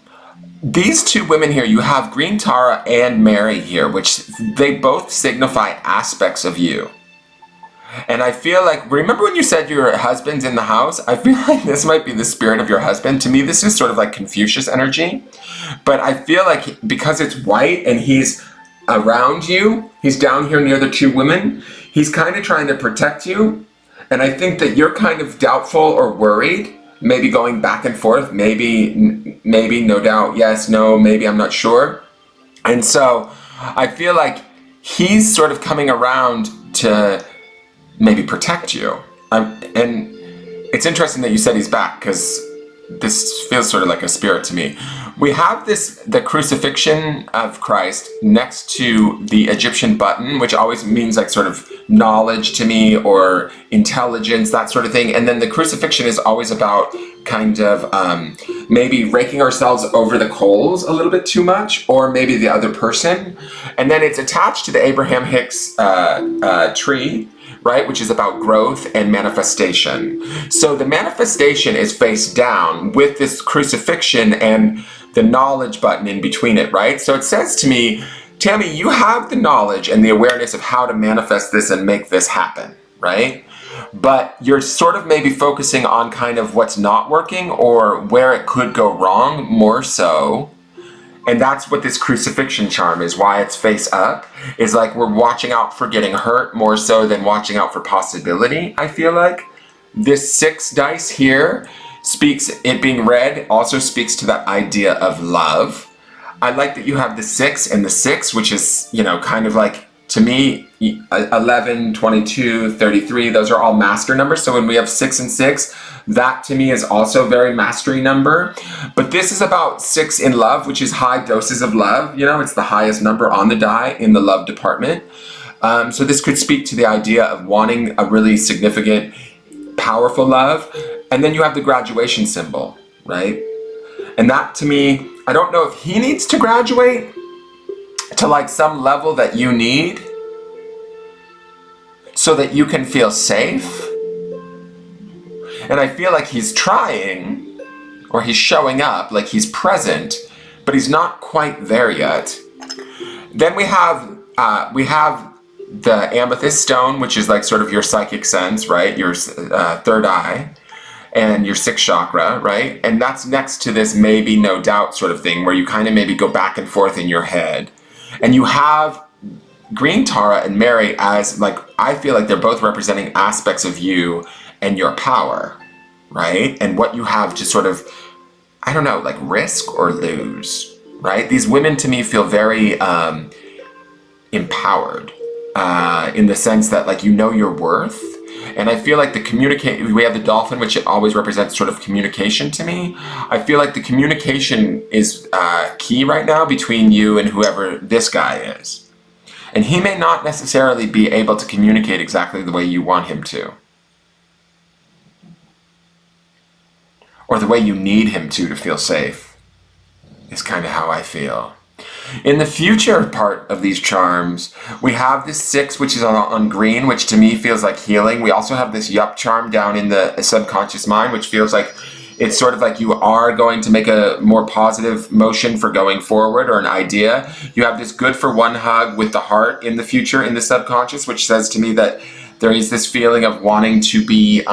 [SPEAKER 1] these two women here, you have Green Tara and Mary here, which they both signify aspects of you. And I feel like, remember when you said your husband's in the house? I feel like this might be the spirit of your husband. To me, this is sort of like Confucius energy. But I feel like because it's white and he's around you, he's down here near the two women, he's kind of trying to protect you. And I think that you're kind of doubtful or worried, maybe going back and forth, maybe, no doubt, yes, no, maybe, I'm not sure. And so I feel like he's sort of coming around to maybe protect you. And it's interesting that you said he's back, because this feels sort of like a spirit to me. We have the crucifixion of Christ next to the Egyptian button, which always means like sort of knowledge to me or intelligence, that sort of thing. And then the crucifixion is always about kind of maybe raking ourselves over the coals a little bit too much, or maybe the other person. And then it's attached to the Abraham Hicks tree, right, which is about growth and manifestation. So the manifestation is face down with this crucifixion and the knowledge button in between it, right? So it says to me, Tammy, you have the knowledge and the awareness of how to manifest this and make this happen, right? But you're sort of maybe focusing on kind of what's not working or where it could go wrong more so. And that's what this crucifixion charm is, why it's face up, is like we're watching out for getting hurt more so than watching out for possibility, I feel like. This 6 dice here speaks, it being red, also speaks to that idea of love. I like that you have the 6 and the 6, which is, you know, kind of like, to me, 11, 22, 33, those are all master numbers. So when we have 6 and 6, that to me is also a very mastery number. But this is about 6 in love, which is high doses of love. You know, it's the highest number on the die in the love department. So this could speak to the idea of wanting a really significant, powerful love. And then you have the graduation symbol, right? And that to me, I don't know if he needs to graduate to like some level that you need so that you can feel safe. And I feel like he's trying, or he's showing up, like he's present, but he's not quite there yet. Then we have the amethyst stone, which is like sort of your psychic sense, right? Your third eye and your 6th chakra, right? And that's next to this maybe, no doubt sort of thing where you kind of maybe go back and forth in your head. And you have Green Tara and Mary as like, I feel like they're both representing aspects of you and your power, right? And what you have to sort of, I don't know, like risk or lose, right? These women to me feel very empowered in the sense that like, you know your worth. And I feel like we have the dolphin, which it always represents sort of communication to me. I feel like the communication is key right now between you and whoever this guy is. And he may not necessarily be able to communicate exactly the way you want him to. Or the way you need him to feel safe, is kind of how I feel. In the future part of these charms, we have this 6, which is on green, which to me feels like healing. We also have this yup charm down in the subconscious mind, which feels like it's sort of like you are going to make a more positive motion for going forward, or an idea. You have this good for one hug with the heart in the future in the subconscious, which says to me that there is this feeling of wanting to be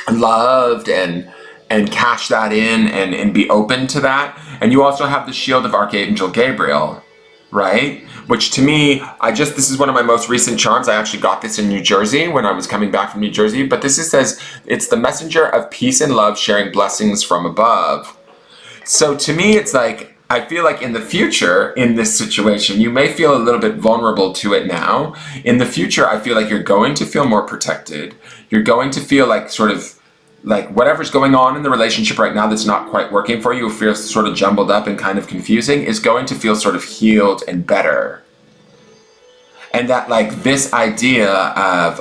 [SPEAKER 1] loved and cash that in and be open to that. And you also have the shield of Archangel Gabriel, right? Which to me, this is one of my most recent charms. I actually got this in New Jersey when I was coming back from New Jersey. But this says, it's the messenger of peace and love, sharing blessings from above. So to me, it's like, I feel like in the future, in this situation, you may feel a little bit vulnerable to it now. In the future, I feel like you're going to feel more protected. You're going to feel like sort of, like whatever's going on in the relationship right now that's not quite working for you, or feels sort of jumbled up and kind of confusing, is going to feel sort of healed and better. And that like this idea of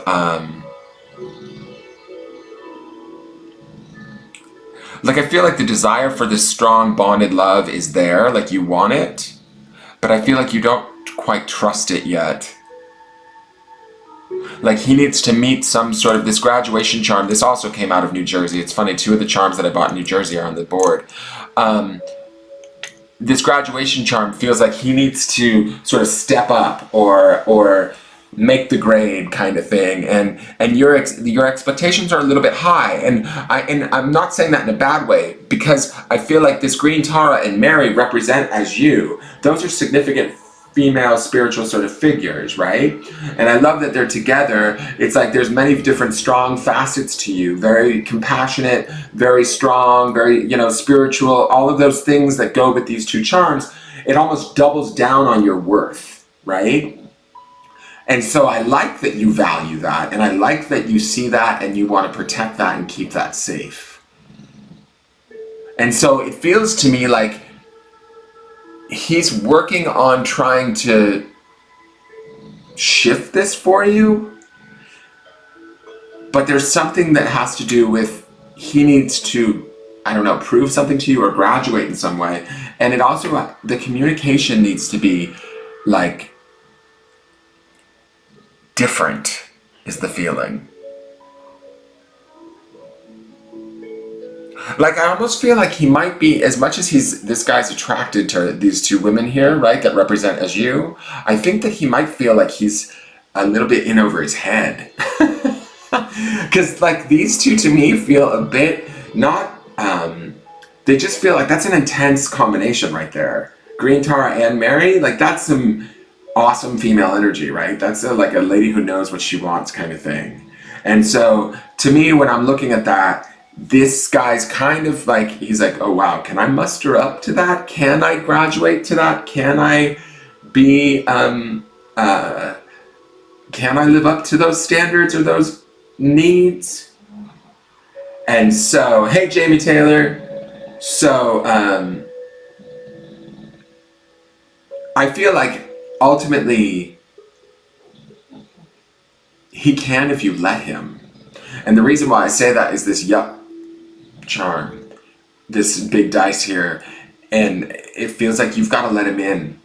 [SPEAKER 1] like I feel like the desire for this strong bonded love is there, like you want it, but I feel like you don't quite trust it yet. Like he needs to meet some sort of this graduation charm. This also came out of New Jersey. It's funny, 2 of the charms that I bought in New Jersey are on the board. This graduation charm feels like he needs to sort of step up or make the grade kind of thing. And your expectations are a little bit high. And I'm not saying that in a bad way, because I feel like this Green Tara and Mary represent as you. Those are significant female spiritual sort of figures, right? And I love that they're together. It's like there's many different strong facets to you, very compassionate, very strong, very, you know, spiritual, all of those things that go with these 2 charms. It almost doubles down on your worth, right? And so I like that you value that, and I like that you see that and you want to protect that and keep that safe. And so it feels to me like he's working on trying to shift this for you, but there's something that has to do with he needs to, I don't know, prove something to you or graduate in some way. And it also, the communication needs to be like different, is the feeling. Like I almost feel like he might be, as much as this guy's attracted to these 2 women here, right, that represent as you, I think that he might feel like he's a little bit in over his head. Because like these 2 to me feel a bit not, they just feel like that's an intense combination right there. Green Tara and Mary, like that's some awesome female energy, right? That's like a lady who knows what she wants kind of thing. And so to me, when I'm looking at that, this guy's kind of like, he's like, oh wow, can I muster up to that? Can I graduate to that? Can I be, can I live up to those standards or those needs? And so, hey Jamie Taylor. So, I feel like ultimately he can if you let him. And the reason why I say that is this yup charm, this big dice here, and it feels like you've got to let him in.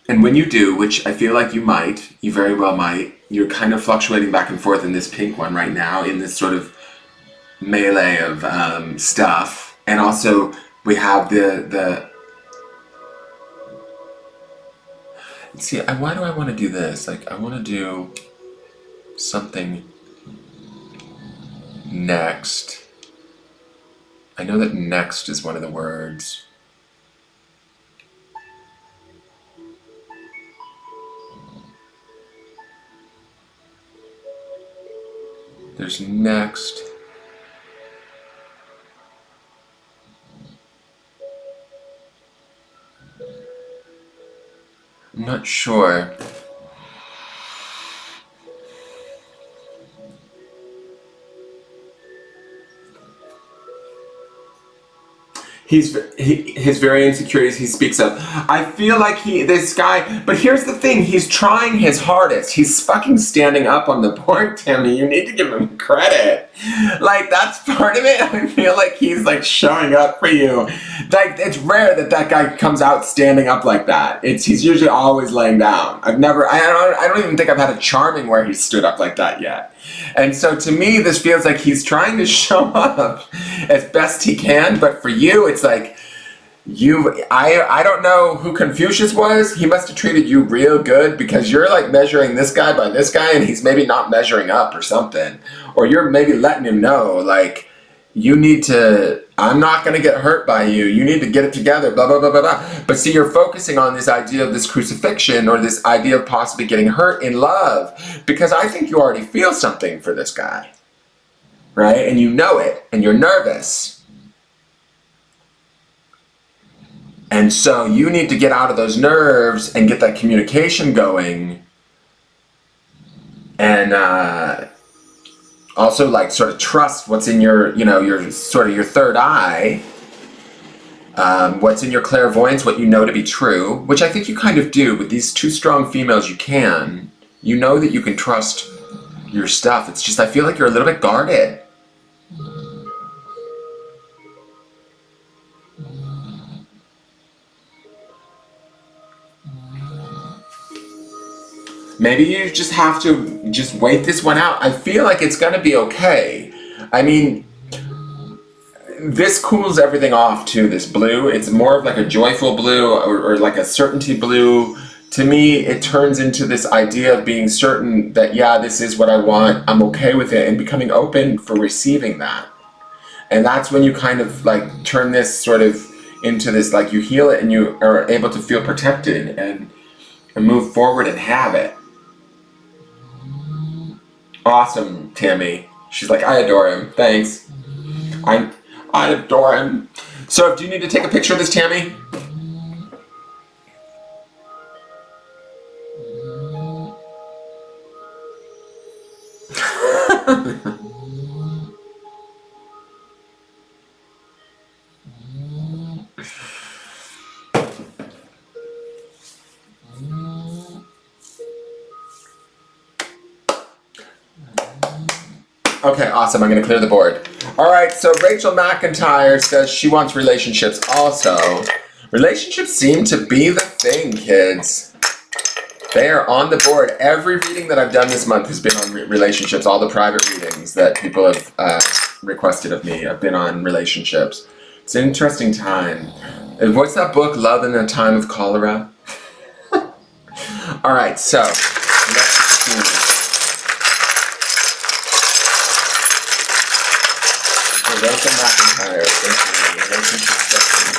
[SPEAKER 1] And when you do, which I feel like you might, you very well might, you're kind of fluctuating back and forth in this pink one right now, in this sort of melee of stuff. And also we have the see, why do I want to do this? Like, I want to do something next. I know that next is one of the words. There's next. I'm not sure. His very insecurities he speaks of. I feel like this guy, but here's the thing, he's trying his hardest. He's fucking standing up on the board, Tammy. You need to give him credit. Like, that's part of it. I feel like he's like showing up for you. Like, it's rare that guy comes out standing up like that. He's usually always laying down. I don't even think I've had a charming where he stood up like that yet. And so to me, this feels like he's trying to show up as best he can, but for you, it's like, I don't know who Confucius was. He must have treated you real good, because you're like measuring this guy by this guy, and he's maybe not measuring up or something. Or you're maybe letting him know, like, you need to, I'm not going to get hurt by you. You need to get it together, blah, blah, blah, blah, blah. But see, you're focusing on this idea of this crucifixion, or this idea of possibly getting hurt in love, because I think you already feel something for this guy, right? And you know it, and you're nervous. And so you need to get out of those nerves and get that communication going. And, also, like, sort of trust what's in your, your sort of your third eye, what's in your clairvoyance, what you know to be true, which I think you kind of do. With these two strong females, you know that you can trust your stuff. It's just, I feel like you're a little bit guarded. Maybe you just have to just wait this one out. I feel like it's going to be okay. I mean, this cools everything off too, this blue. It's more of like a joyful blue, or like a certainty blue. To me, it turns into this idea of being certain that, yeah, this is what I want. I'm okay with it, and becoming open for receiving that. And that's when you kind of like turn this sort of into this, like, you heal it and you are able to feel protected and move forward and have it. Awesome, Tammy. She's like, I adore him. Thanks. I adore him. So, do you need to take a picture of this, Tammy? Okay, awesome. I'm going to clear the board. All right, so Rachel McIntyre says she wants relationships also. Relationships seem to be the thing, kids. They are on the board. Every reading that I've done this month has been on relationships. All the private readings that people have requested of me have been on relationships. It's an interesting time. What's that book, Love in a Time of Cholera? All right, so let's see. Rachel McIntyre,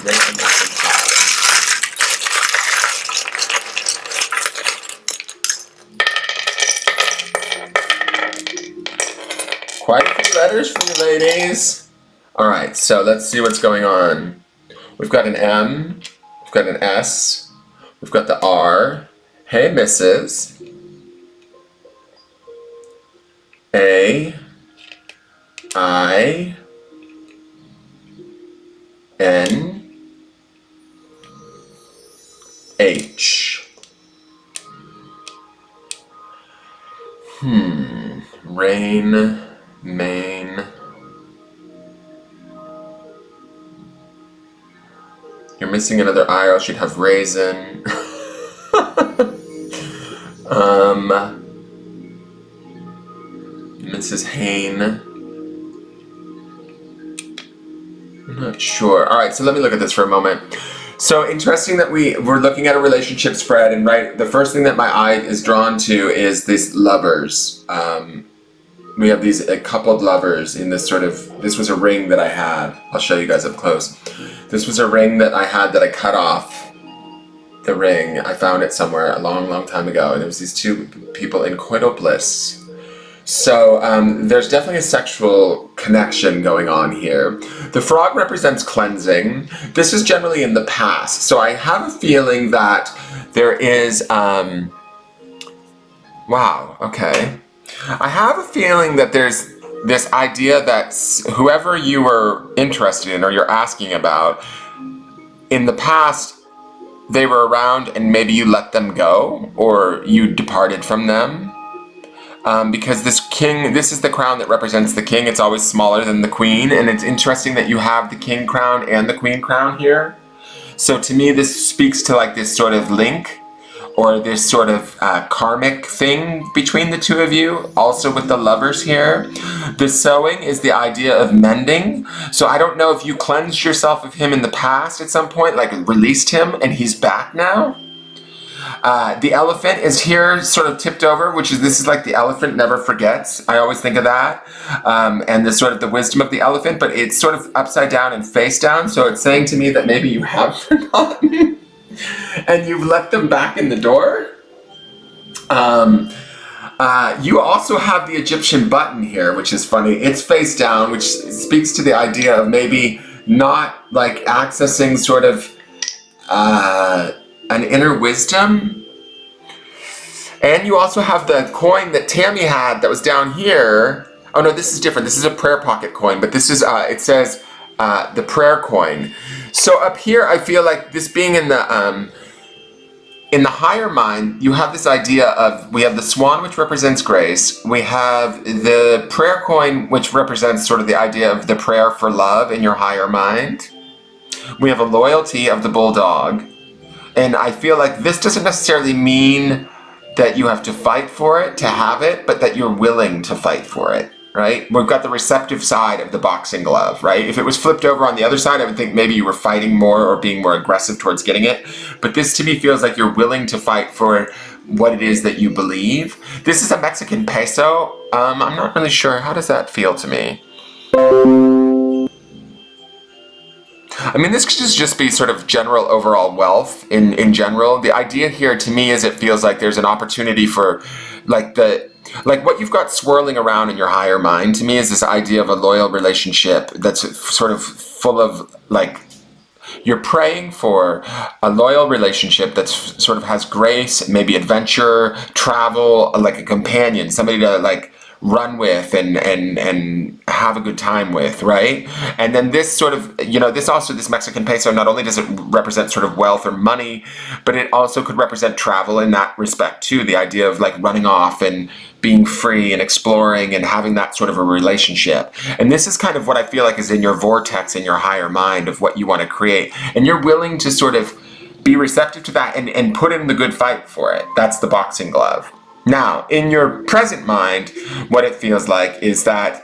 [SPEAKER 1] Rachel McIntyre. letters for you ladies. All right, so let's see what's going on. We've got an M, we've got an S, we've got the R. Hey, Mrs. A, I, N, H. Rain, Maine. You're missing another I, or else you'd have raisin. Mrs. Hain. I'm not sure. All right, so let me look at this for a moment. So interesting that we're looking at a relationship spread, and right, the first thing that my eye is drawn to is these lovers. We have these coupled lovers in this sort of, this was a ring that I had. I'll show you guys up close. This was a ring that I had that I cut off. The ring, I found it somewhere a long, long time ago, and it was these two people in coital bliss. So there's definitely a sexual connection going on here. The frog represents cleansing. This is generally in the past. So I have a feeling that there is, wow, okay. I have a feeling that there's this idea that whoever you were interested in or you're asking about, in the past, they were around and maybe you let them go or you departed from them. Because this king, this is the crown that represents the king. It's always smaller than the queen, and it's interesting that you have the king crown and the queen crown here. So to me, this speaks to like this sort of link or this sort of karmic thing between the two of you, also with the lovers here. The sewing is the idea of mending. So I don't know if you cleansed yourself of him in the past at some point, like released him and he's back now. The elephant is here sort of tipped over, which is, this is like the elephant never forgets. I always think of that. And the sort of the wisdom of the elephant, but it's sort of upside down and face down. So it's saying to me that maybe you have forgotten and you've let them back in the door. You also have the Egyptian button here, which is funny. It's face down, which speaks to the idea of maybe not like accessing sort of an inner wisdom. And you also have the coin that Tammy had that was down here. Oh no, this is different. This is a prayer pocket coin, but this is, it says the prayer coin. So up here, I feel like this being in the higher mind, you have this idea of, we have the swan, which represents grace. We have the prayer coin, which represents sort of the idea of the prayer for love in your higher mind. We have a loyalty of the bulldog. And I feel like this doesn't necessarily mean that you have to fight for it to have it, but that you're willing to fight for it, right? We've got the receptive side of the boxing glove, right? If it was flipped over on the other side, I would think maybe you were fighting more or being more aggressive towards getting it. But this to me feels like you're willing to fight for what it is that you believe. This is a Mexican peso. I'm not really sure. How does that feel to me? I mean, this could just be sort of general overall wealth in general. The idea here to me is it feels like there's an opportunity for like what you've got swirling around in your higher mind to me is this idea of a loyal relationship that's sort of full of like, you're praying for a loyal relationship that's sort of has grace, maybe adventure, travel, like a companion, somebody to like run with and have a good time with, right? And then this sort of, you know, this Mexican peso, not only does it represent sort of wealth or money, but it also could represent travel in that respect too. The idea of like running off and being free and exploring and having that sort of a relationship. And this is kind of what I feel like is in your vortex, in your higher mind of what you want to create. And you're willing to sort of be receptive to that and put in the good fight for it. That's the boxing glove. Now, in your present mind, what it feels like is that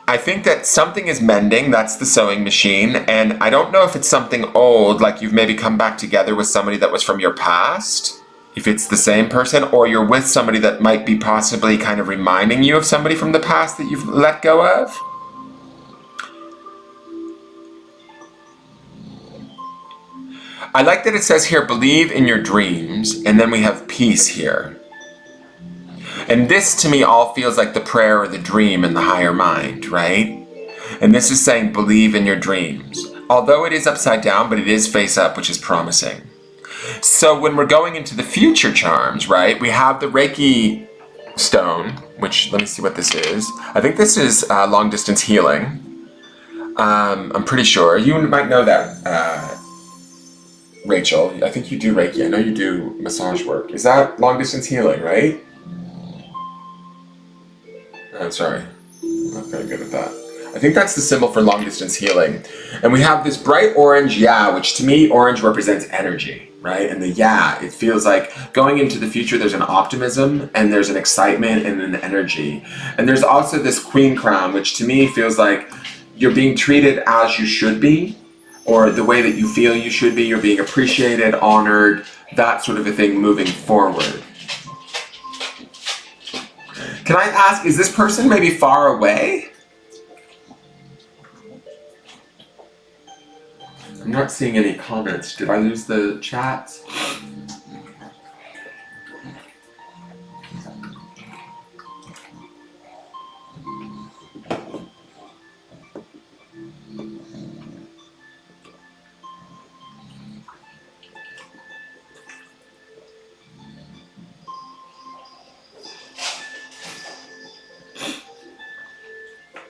[SPEAKER 1] I think that something is mending, that's the sewing machine, and I don't know if it's something old, like you've maybe come back together with somebody that was from your past, if it's the same person, or you're with somebody that might be possibly kind of reminding you of somebody from the past that you've let go of. I like that it says here, believe in your dreams, and then we have peace here. And this to me all feels like the prayer or the dream in the higher mind, right? And this is saying believe in your dreams. Although it is upside down, but it is face up, which is promising. So when we're going into the future charms, right, we have the Reiki stone, which, let me see what this is. I think this is long distance healing. I'm pretty sure. You might know that, Rachel. I think you do Reiki. I know you do massage work. Is that long distance healing, right? I'm sorry. I'm not very good at that. I think that's the symbol for long distance healing. And we have this bright orange ya, which to me, orange represents energy, right? And the ya, it feels like going into the future, there's an optimism and there's an excitement and an energy. And there's also this queen crown, which to me feels like you're being treated as you should be, or the way that you feel you should be. You're being appreciated, honored, that sort of a thing moving forward. Can I ask, is this person maybe far away? I'm not seeing any comments. Did I lose the chat?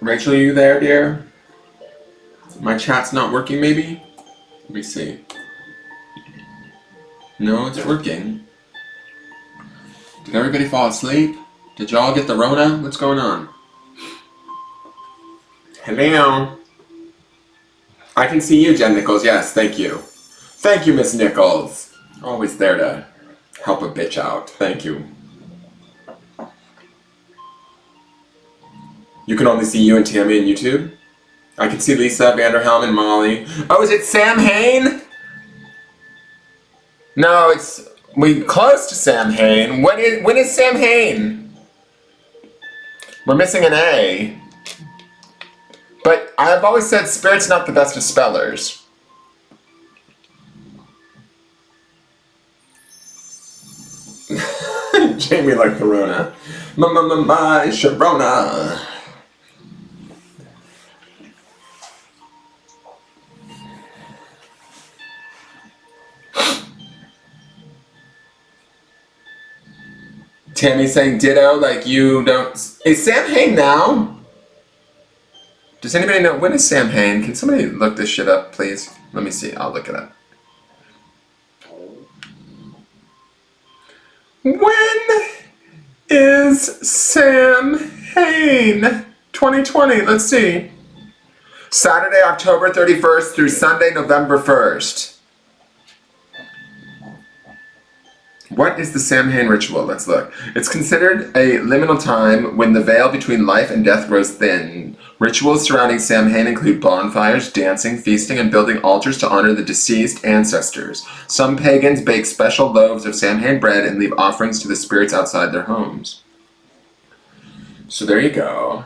[SPEAKER 1] Rachel, are you there, dear? My chat's not working, maybe? Let me see. No, it's working. Did everybody fall asleep? Did y'all get the Rona? What's going on? Hello? I can see you, Jen Nichols. Yes, thank you. Thank you, Miss Nichols. Always there to help a bitch out. Thank you. You can only see you and Tammy on YouTube? I can see Lisa, Vanderhelm, and Molly. Oh, is it Sam Hain? No, we close to Sam Hain. When is Sam Hain? We're missing an A. But I've always said Spirit's not the best of spellers. Jamie like Corona. My Sharona. Tammy's saying ditto, like you don't... Is Sam Hain now? Does anybody know? When is Sam Hain? Can somebody look this shit up, please? Let me see. I'll look it up. When is Sam Hain? 2020. Let's see. Saturday, October 31st through Sunday, November 1st. What is the Samhain ritual? Let's look. It's considered a liminal time when the veil between life and death grows thin. Rituals surrounding Samhain include bonfires, dancing, feasting, and building altars to honor the deceased ancestors. Some pagans bake special loaves of Samhain bread and leave offerings to the spirits outside their homes. So there you go.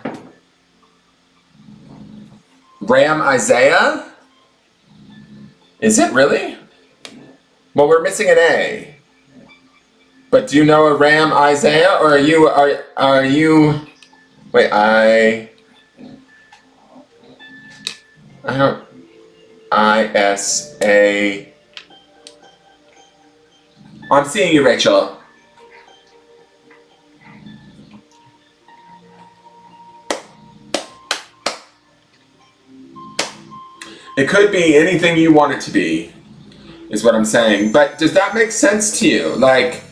[SPEAKER 1] Ram Isaiah? Is it really? Well, we're missing an A. But do you know a Ram Isaiah, or are you? Wait, I don't. ISA. I'm seeing you, Rachel. It could be anything you want it to be, is what I'm saying. But does that make sense to you? Like,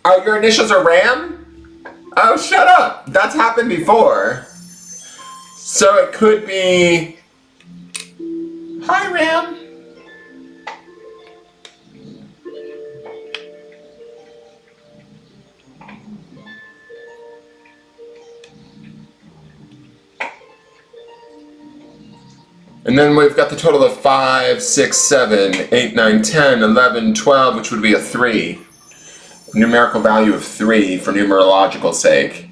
[SPEAKER 1] oh, your initials are Ram? Oh, shut up. That's happened before. So it could be... Hi, Ram. And then we've got the total of 5, 6, 7, 8, 9, 10, 11, 12, which would be a 3. Numerical value of 3 for numerological sake.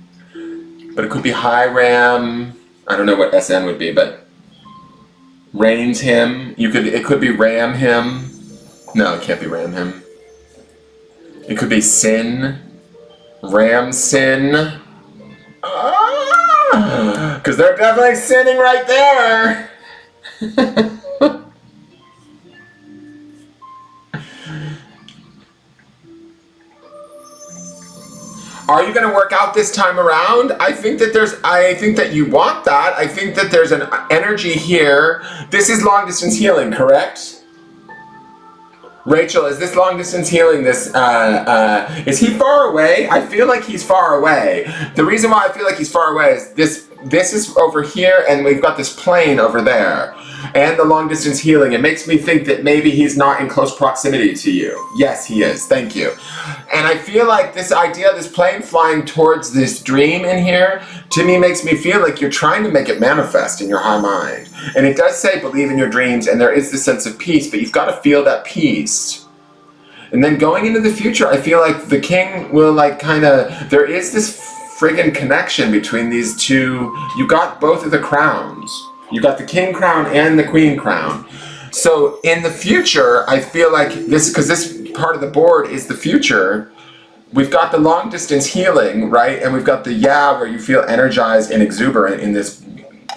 [SPEAKER 1] But it could be High Ram. I don't know what SN would be, but Reigns him. It could be Ram him. No, it can't be Ram him. It could be Sin. Ram sin. Because they're definitely sinning right there. Are you going to work out this time around? I think that you want that. I think that there's an energy here. This is long distance healing, correct? Rachel, is this long distance healing? Is he far away? I feel like he's far away. The reason why I feel like he's far away is this is over here, and we've got this plane over there. And the long distance healing, it makes me think that maybe he's not in close proximity to you. Yes, he is. Thank you. And I feel like this idea, this plane flying towards this dream in here, to me makes me feel like you're trying to make it manifest in your high mind. And it does say believe in your dreams, and there is this sense of peace, but you've got to feel that peace. And then going into the future, I feel like the king will there is this friggin' connection between these two. You got both of the crowns. You got the king crown and the queen crown. So in the future, I feel like because this part of the board is the future, we've got the long distance healing, right? And we've got the where you feel energized and exuberant in this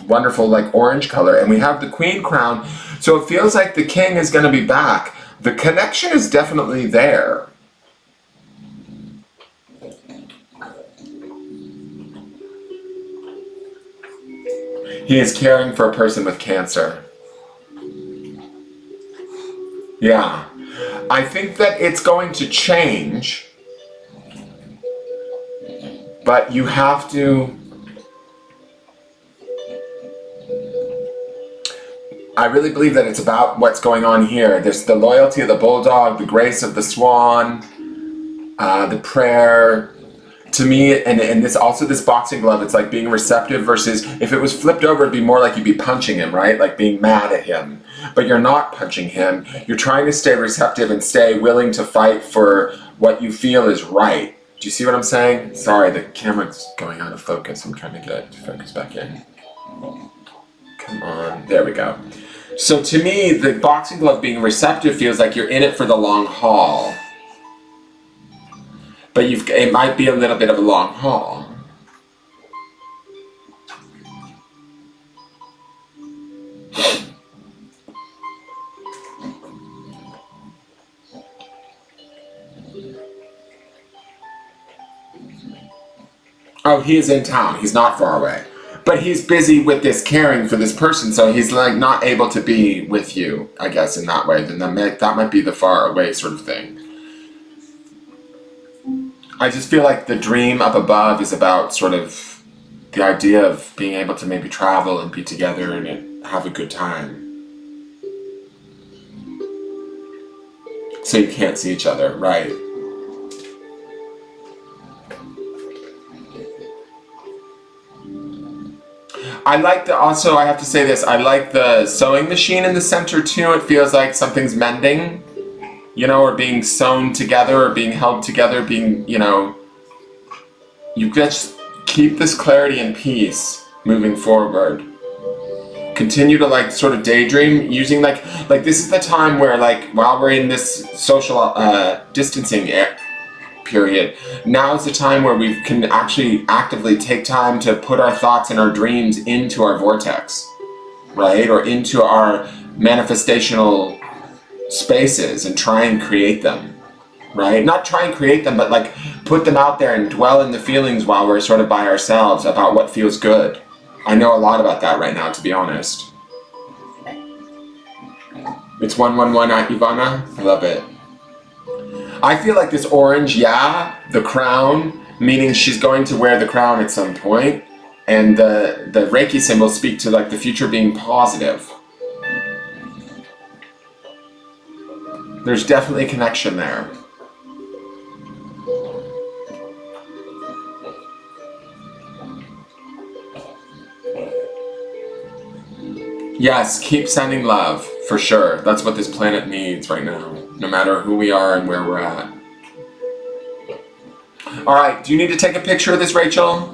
[SPEAKER 1] wonderful orange color. And we have the queen crown. So it feels like the king is going to be back. The connection is definitely there. He is caring for a person with cancer. Yeah. I think that it's going to change, but you have to... I really believe that it's about what's going on here. There's the loyalty of the bulldog, the grace of the swan, the prayer. To me, and this boxing glove, it's like being receptive versus, if it was flipped over, it'd be more like you'd be punching him, right? Like being mad at him. But you're not punching him. You're trying to stay receptive and stay willing to fight for what you feel is right. Do you see what I'm saying? Sorry, the camera's going out of focus. I'm trying to get it to focus back in. Come on. There we go. So to me, the boxing glove being receptive feels like you're in it for the long haul. But it might be a little bit of a long haul. Oh, he is in town. He's not far away. But he's busy with this caring for this person, so he's not able to be with you, I guess, in that way. Then that might be the far away sort of thing. I just feel like the dream up above is about sort of the idea of being able to maybe travel and be together and have a good time. So you can't see each other, right? I like also, I have to say this, I like the sewing machine in the center too. It feels like something's mending. Or being sewn together, or being held together, you just keep this clarity and peace moving forward. Continue to sort of daydream, using like this is the time where while we're in this social distancing period, now is the time where we can actually actively take time to put our thoughts and our dreams into our vortex, right? Or into our manifestational spaces and try and create them, right? Not try and create them, but put them out there and dwell in the feelings while we're sort of by ourselves about what feels good. I know a lot about that right now, to be honest. It's 111 Ivana. I love it. I feel like this orange, the crown, meaning she's going to wear the crown at some point, and the Reiki symbols speak to the future being positive. There's definitely a connection there. Yes, keep sending love, for sure. That's what this planet needs right now, no matter who we are and where we're at. All right, do you need to take a picture of this, Rachel?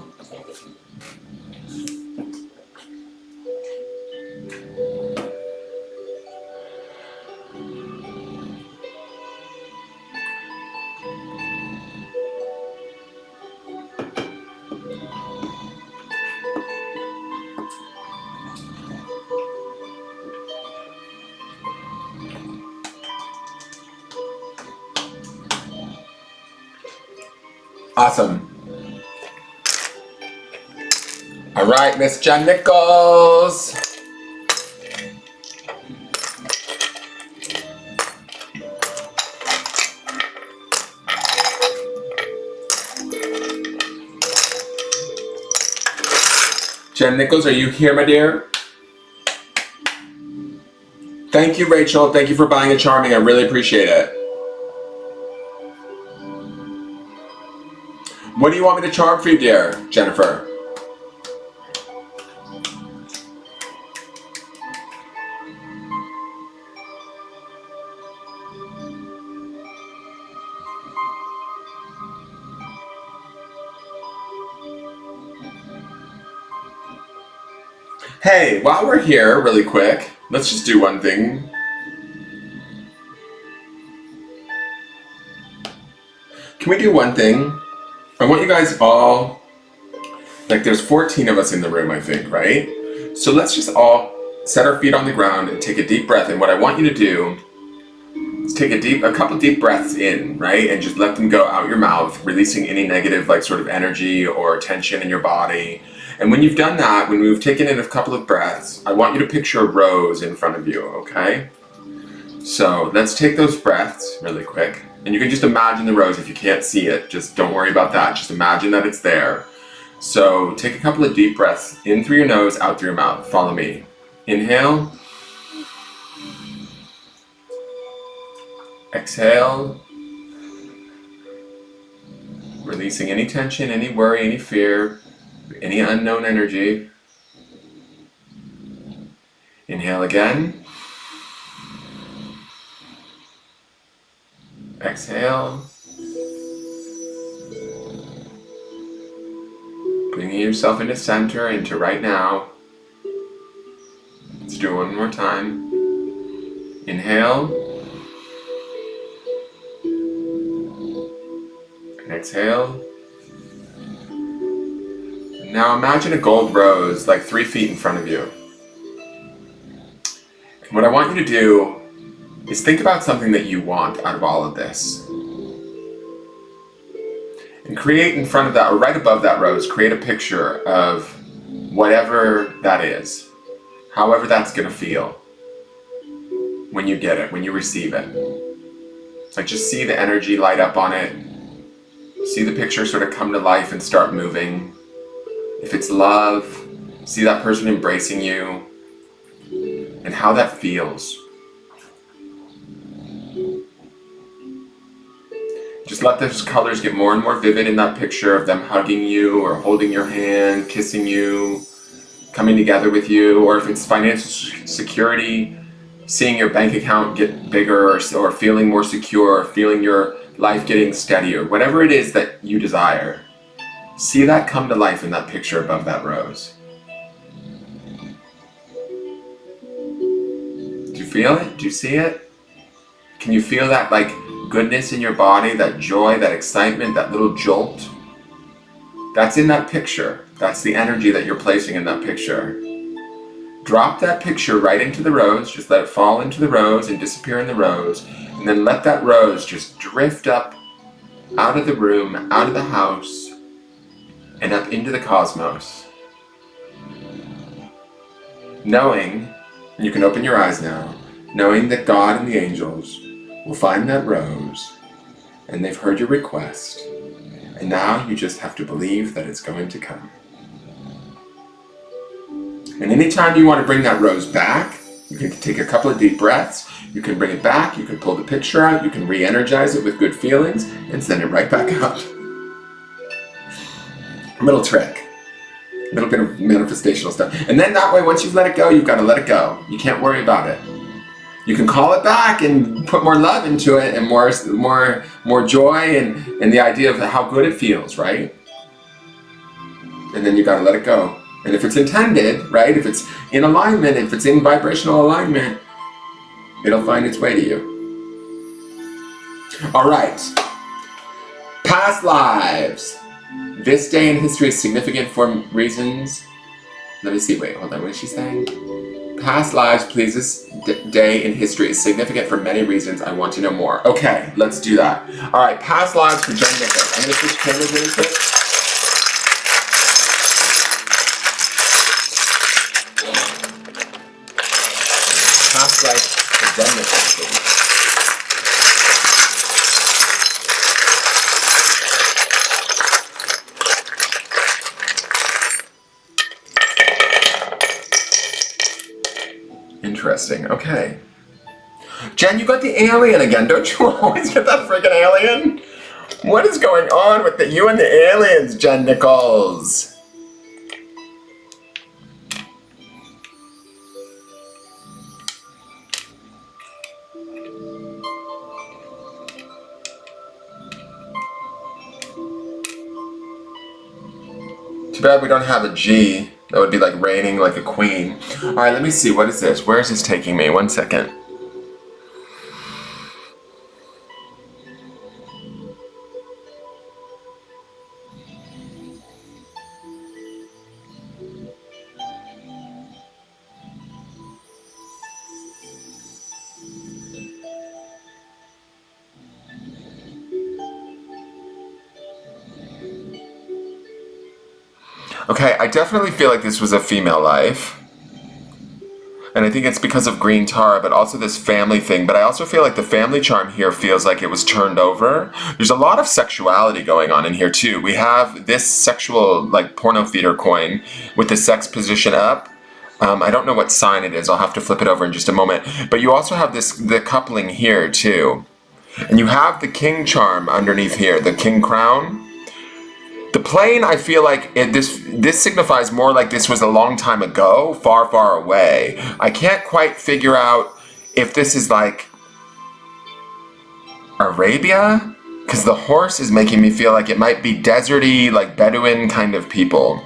[SPEAKER 1] Awesome. All right, Miss Jen Nichols. Jen Nichols, are you here, my dear? Thank you, Rachel. Thank you for buying a charming. I really appreciate it. What do you want me to charm for you, dear Jennifer? Hey, while we're here, really quick, let's just do one thing. Can we do one thing? I want you guys all, like there's 14 of us in the room, I think, right? So let's just all set our feet on the ground and take a deep breath. And what I want you to do is take a couple deep breaths in, right? And just let them go out your mouth, releasing any negative, like sort of energy or tension in your body. And when you've done that, when we've taken in a couple of breaths, I want you to picture a rose in front of you, okay? So let's take those breaths really quick. And you can just imagine the rose if you can't see it. Just don't worry about that. Just imagine that it's there. So take a couple of deep breaths in through your nose, out through your mouth. Follow me. Inhale. Exhale. Releasing any tension, any worry, any fear, any unknown energy. Inhale again. Exhale. Bringing yourself into center, into right now. Let's do it one more time. Inhale. And exhale. Now imagine a gold rose like 3 feet in front of you. And what I want you to do is think about something that you want out of all of this. And create in front of that, or right above that rose, create a picture of whatever that is. However that's going to feel when you get it, when you receive it. Like just see the energy light up on it. See the picture sort of come to life and start moving. If it's love, see that person embracing you and how that feels. Just let those colors get more and more vivid in that picture of them hugging you or holding your hand, kissing you, coming together with you. Or if it's financial security, seeing your bank account get bigger or feeling more secure, feeling your life getting steadier, whatever it is that you desire. See that come to life in that picture above that rose. Do you feel it? Do you see it? Can you feel that like goodness in your body, that joy, that excitement, that little jolt? That's in that picture. That's the energy that you're placing in that picture. Drop that picture right into the rose. Just let it fall into the rose and disappear in the rose. And then let that rose just drift up out of the room, out of the house, and up into the cosmos. Knowing, and you can open your eyes now, knowing that God and the angels will find that rose, and they've heard your request, and now you just have to believe that it's going to come. And anytime you want to bring that rose back, you can take a couple of deep breaths, you can bring it back, you can pull the picture out, you can re-energize it with good feelings, and send it right back out. Little trick. A little bit of manifestational stuff. And then that way, once you've let it go, you've got to let it go. You can't worry about it. You can call it back and put more love into it and more joy and the idea of how good it feels, right? And then you got to let it go. And if it's intended, right, if it's in alignment, if it's in vibrational alignment, it'll find its way to you. All right. Past lives. This day in history is significant for reasons. Let me see, wait, hold on, what is she saying? Past lives, please. This day in history is significant for many reasons. I want to know more. Okay, let's do that. All right, past lives for Jen Nichols. I'm going to switch cameras really quick. Past lives for Jen Nichols, please. Interesting. Okay. Jen, you got the alien again. Don't you always get that friggin' alien? What is going on with you and the aliens, Jen Nichols? Too bad we don't have a G. That would be like reigning like a queen. All right, let me see. What is this? Where is this taking me? 1 second. Okay, I definitely feel like this was a female life. And I think it's because of Green Tara, but also this family thing. But I also feel like the family charm here feels like it was turned over. There's a lot of sexuality going on in here too. We have this sexual, like, porno theater coin with the sex position up. I don't know what sign it is. I'll have to flip it over in just a moment. But you also have the coupling here too. And you have the king charm underneath here, the king crown. The plane, I feel like this signifies more like this was a long time ago, far, far away. I can't quite figure out if this is like Arabia, because the horse is making me feel like it might be deserty, like Bedouin kind of people.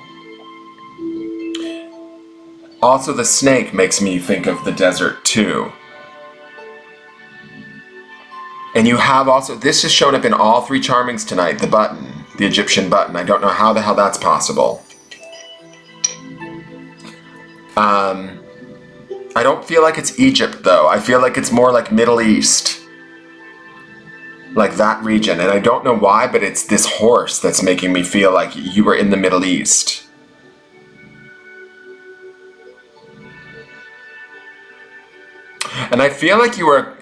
[SPEAKER 1] Also, the snake makes me think of the desert too. And you have also, this has shown up in all three charmings tonight, the button. The Egyptian button. I don't know how the hell that's possible. I don't feel like it's Egypt though. I feel like it's more like Middle East. Like that region. And I don't know why, but it's this horse that's making me feel like you were in the Middle East. And I feel like you were...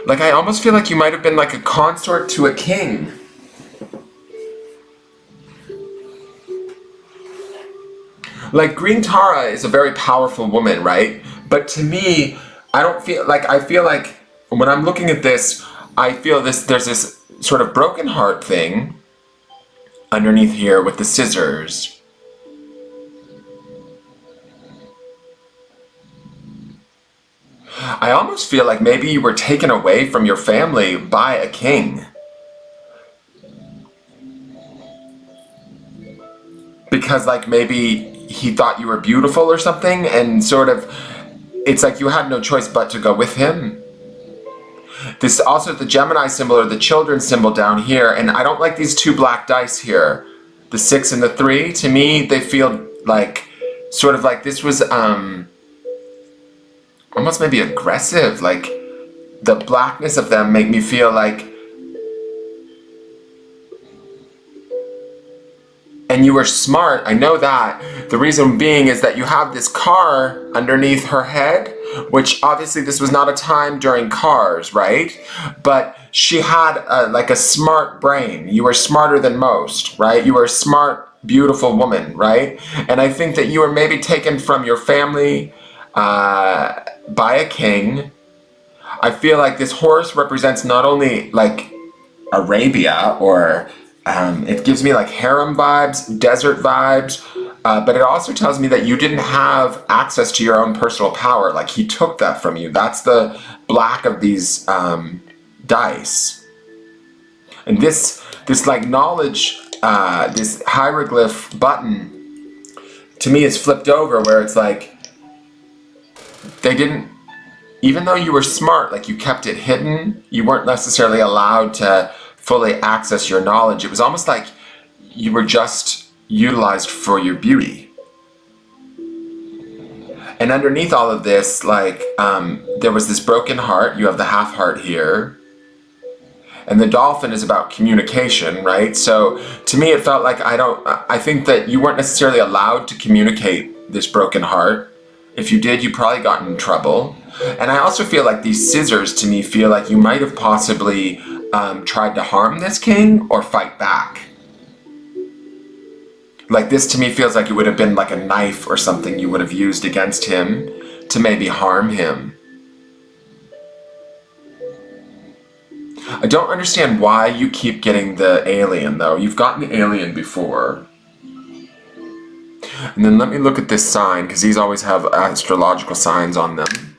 [SPEAKER 1] like, I almost feel like you might have been like a consort to a king. Like, Green Tara is a very powerful woman, right? But to me, I feel like when I'm looking at this, I feel there's this sort of broken heart thing underneath here with the scissors. I almost feel like maybe you were taken away from your family by a king. Because like maybe he thought you were beautiful or something, and sort of, it's like you had no choice but to go with him. This also, the Gemini symbol or the children symbol down here, and I don't like these two black dice here. The 6 and the 3, to me, they feel like, sort of like this was, almost maybe aggressive, like the blackness of them make me feel like, and you were smart, I know that. The reason being is that you have this car underneath her head, which obviously this was not a time during cars, right? But she had like a smart brain. You were smarter than most, right? You were a smart, beautiful woman, right? And I think that you were maybe taken from your family, by a king. I feel like this horse represents not only like Arabia or it gives me like harem vibes, desert vibes, but it also tells me that you didn't have access to your own personal power. Like he took that from you. That's the black of these dice. And this like knowledge, this hieroglyph button, to me is flipped over where it's like, they didn't, even though you were smart, like you kept it hidden, you weren't necessarily allowed to fully access your knowledge. It was almost like you utilized for your beauty. And underneath all of this, like, there was this broken heart. You have the half heart here. And the dolphin is about communication, right? So to me, it felt like I think that you weren't necessarily allowed to communicate this broken heart. If you did, you probably got in trouble. And I also feel like these scissors to me feel like you might have possibly tried to harm this king or fight back. Like this to me feels like it would have been like a knife or something you would have used against him to maybe harm him. I don't understand why you keep getting the alien though. You've gotten the alien before. And then let me look at this sign, because these always have astrological signs on them.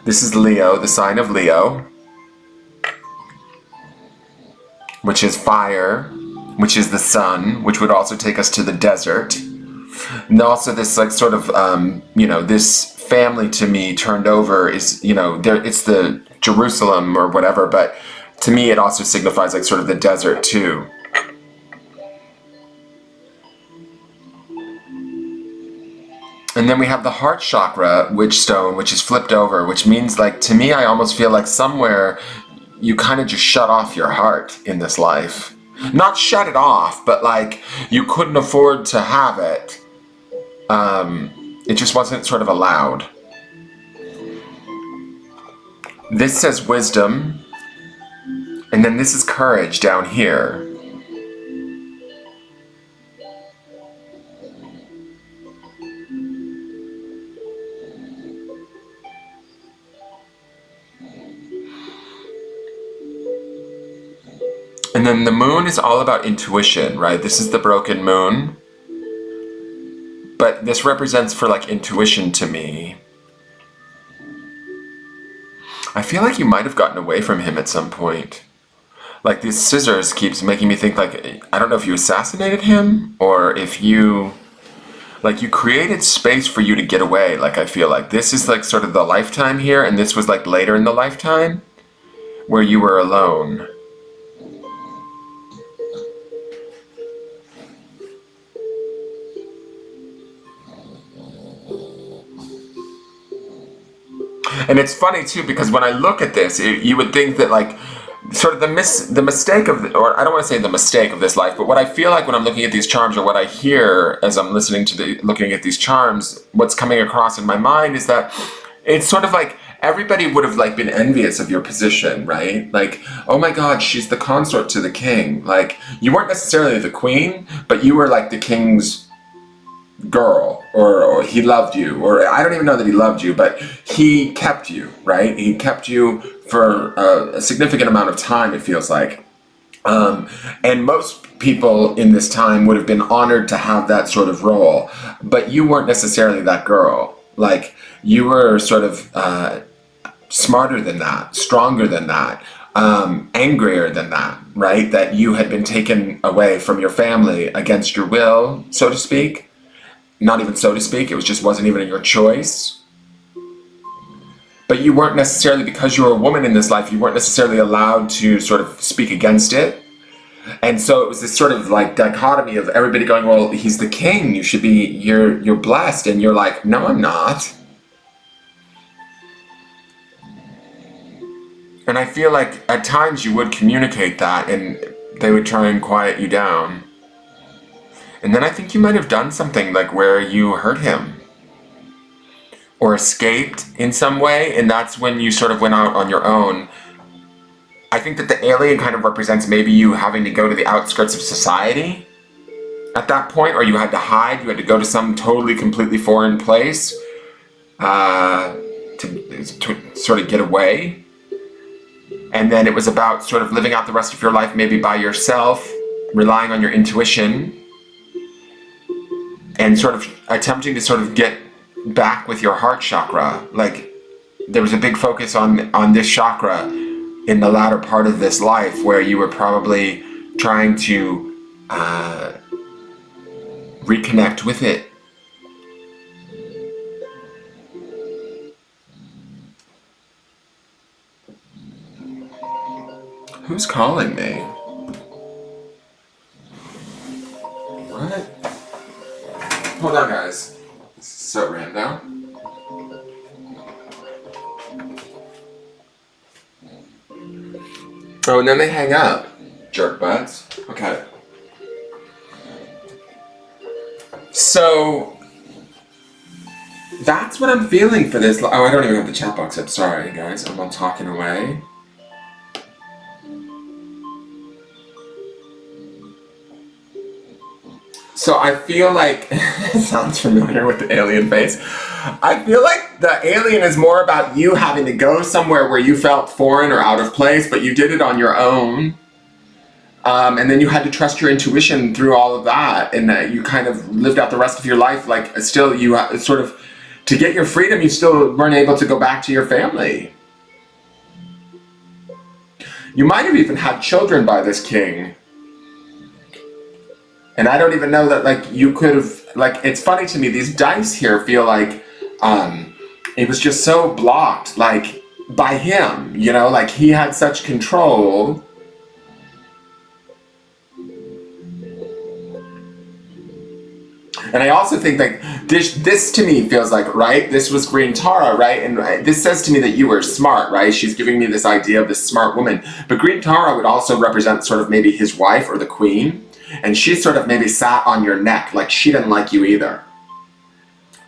[SPEAKER 1] This is Leo, the sign of Leo, which is fire, which is the sun, which would also take us to the desert. And also this like sort of, this family to me turned over is, it's the Jerusalem or whatever, but to me it also signifies like sort of the desert too. And then we have the heart chakra, witch stone, which is flipped over, which means like, to me, I almost feel like somewhere you kind of just shut off your heart in this life. Not shut it off, but like you couldn't afford to have it. It just wasn't sort of allowed. This says wisdom. And then this is courage down here. And then the moon is all about intuition, right? This is the broken moon. But this represents for like intuition to me. I feel like you might have gotten away from him at some point. Like these scissors keeps making me think like, I don't know if you assassinated him or if you, like you created space for you to get away. Like I feel like this is like sort of the lifetime here, and this was like later in the lifetime where you were alone. And it's funny too, because when I look at this, you would think that like, sort of the mistake of, or I don't want to say the mistake of this life, but what I feel like when I'm looking at these charms, or what I hear as I'm listening to looking at these charms, what's coming across in my mind is that it's sort of like everybody would have like been envious of your position, right? Like, oh my God, she's the consort to the king. Like, you weren't necessarily the queen, but you were like the king's girl, or he loved you, or I don't even know that he loved you, but he kept you, right? He kept you for a significant amount of time, it feels like. And most people in this time would have been honored to have that sort of role, but you weren't necessarily that girl. Like, you were sort of smarter than that, stronger than that, angrier than that, right? That you had been taken away from your family against your will, so to speak. Not even so to speak, it wasn't even your choice. But you weren't necessarily, because you were a woman in this life, you weren't necessarily allowed to sort of speak against it. And so it was this sort of like dichotomy of everybody going, well, he's the king, you should be, you're blessed. And you're like, no, I'm not. And I feel like at times you would communicate that and they would try and quiet you down. And then I think you might have done something like where you hurt him or escaped in some way, and that's when you sort of went out on your own. I think that the alien kind of represents maybe you having to go to the outskirts of society at that point, or you had to hide, you had to go to some totally, completely foreign place to sort of get away. And then it was about sort of living out the rest of your life maybe by yourself, relying on your intuition, and sort of attempting to sort of get back with your heart chakra. Like, there was a big focus on this chakra in the latter part of this life, where you were probably trying to reconnect with it. Who's calling me? What? rando. Oh, and then they hang up. Jerk butts. Okay. So that's what I'm feeling for this. Oh, I don't even have the chat box up. Sorry, guys. I'm all talking away. So I feel like, it sounds familiar with the alien face. I feel like the alien is more about you having to go somewhere where you felt foreign or out of place, but you did it on your own. And then you had to trust your intuition through all of that, and you kind of lived out the rest of your life like still you sort of, to get your freedom, you still weren't able to go back to your family. You might have even had children by this king. And I don't even know that, like, you could have, like, it's funny to me, these dice here feel like it was just so blocked, like, by him, you know, like he had such control. And I also think like this to me feels like, right, this was Green Tara, right? And this says to me that you were smart, right? She's giving me this idea of this smart woman. But Green Tara would also represent sort of maybe his wife or the queen. And she sort of maybe sat on your neck, like she didn't like you either.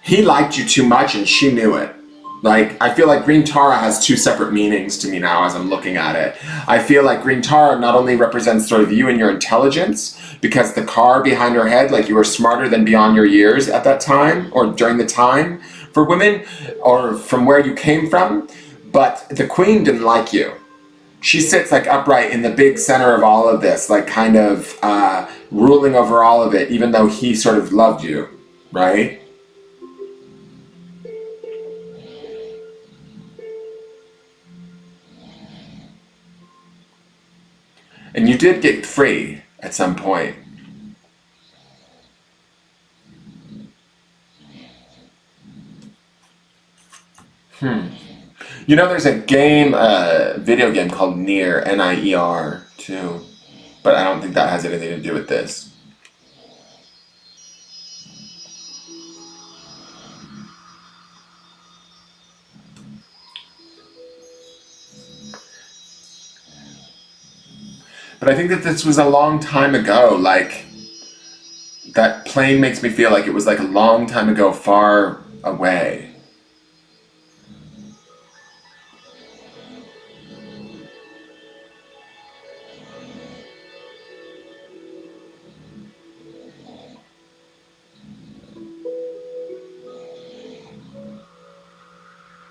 [SPEAKER 1] He liked you too much and she knew it. Like, I feel like Green Tara has two separate meanings to me now as I'm looking at it. I feel like Green Tara not only represents sort of you and your intelligence, because the car behind her head, like you were smarter than beyond your years at that time, or during the time for women, or from where you came from, but the queen didn't like you. She sits like upright in the big center of all of this, like kind of ruling over all of it, even though he sort of loved you, right? And you did get free at some point. You know, there's a game, video game called Nier, N-I-E-R, too. But I don't think that has anything to do with this. But I think that this was a long time ago, like, that plane makes me feel like it was like a long time ago, far away.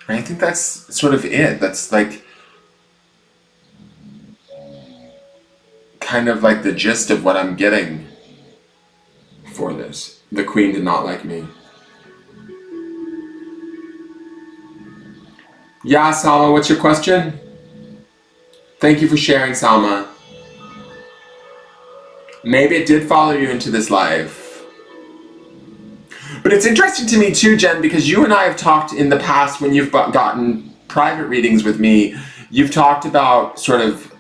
[SPEAKER 1] And I think that's sort of it. That's like, kind of like the gist of what I'm getting for this. The queen did not like me. Yeah, Salma, what's your question? Thank you for sharing, Salma. Maybe it did follow you into this life. But it's interesting to me too, Jen, because you and I have talked in the past when you've gotten private readings with me, you've talked about sort of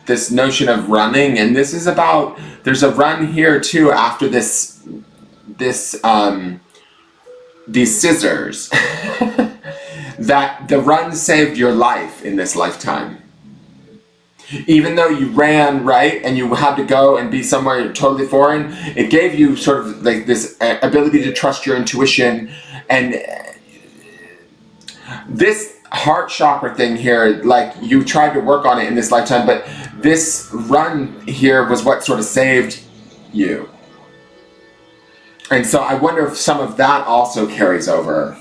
[SPEAKER 1] this notion of running, and this is about, there's a run here too after these scissors. That the run saved your life in this lifetime. Even though you ran, right, and you had to go and be somewhere totally foreign, it gave you sort of like this ability to trust your intuition. And this heart chakra thing here, like you tried to work on it in this lifetime, but this run here was what sort of saved you. And so I wonder if some of that also carries over.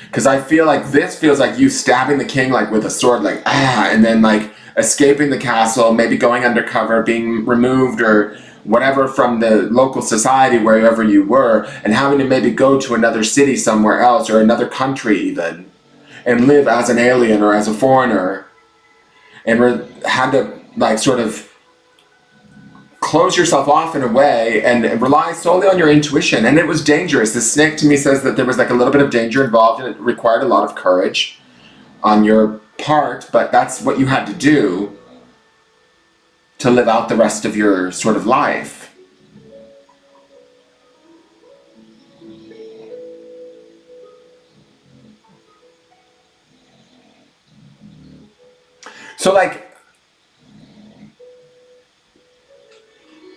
[SPEAKER 1] Because I feel like this feels like you stabbing the king like with a sword, like and then like escaping the castle, maybe going undercover, being removed or whatever from the local society wherever you were, and having to maybe go to another city somewhere else or another country even, and live as an alien or as a foreigner, and had to like sort of close yourself off in a way and rely solely on your intuition. And it was dangerous. The snake to me says that there was like a little bit of danger involved, and it required a lot of courage on your part, but that's what you had to do to live out the rest of your sort of life. So like,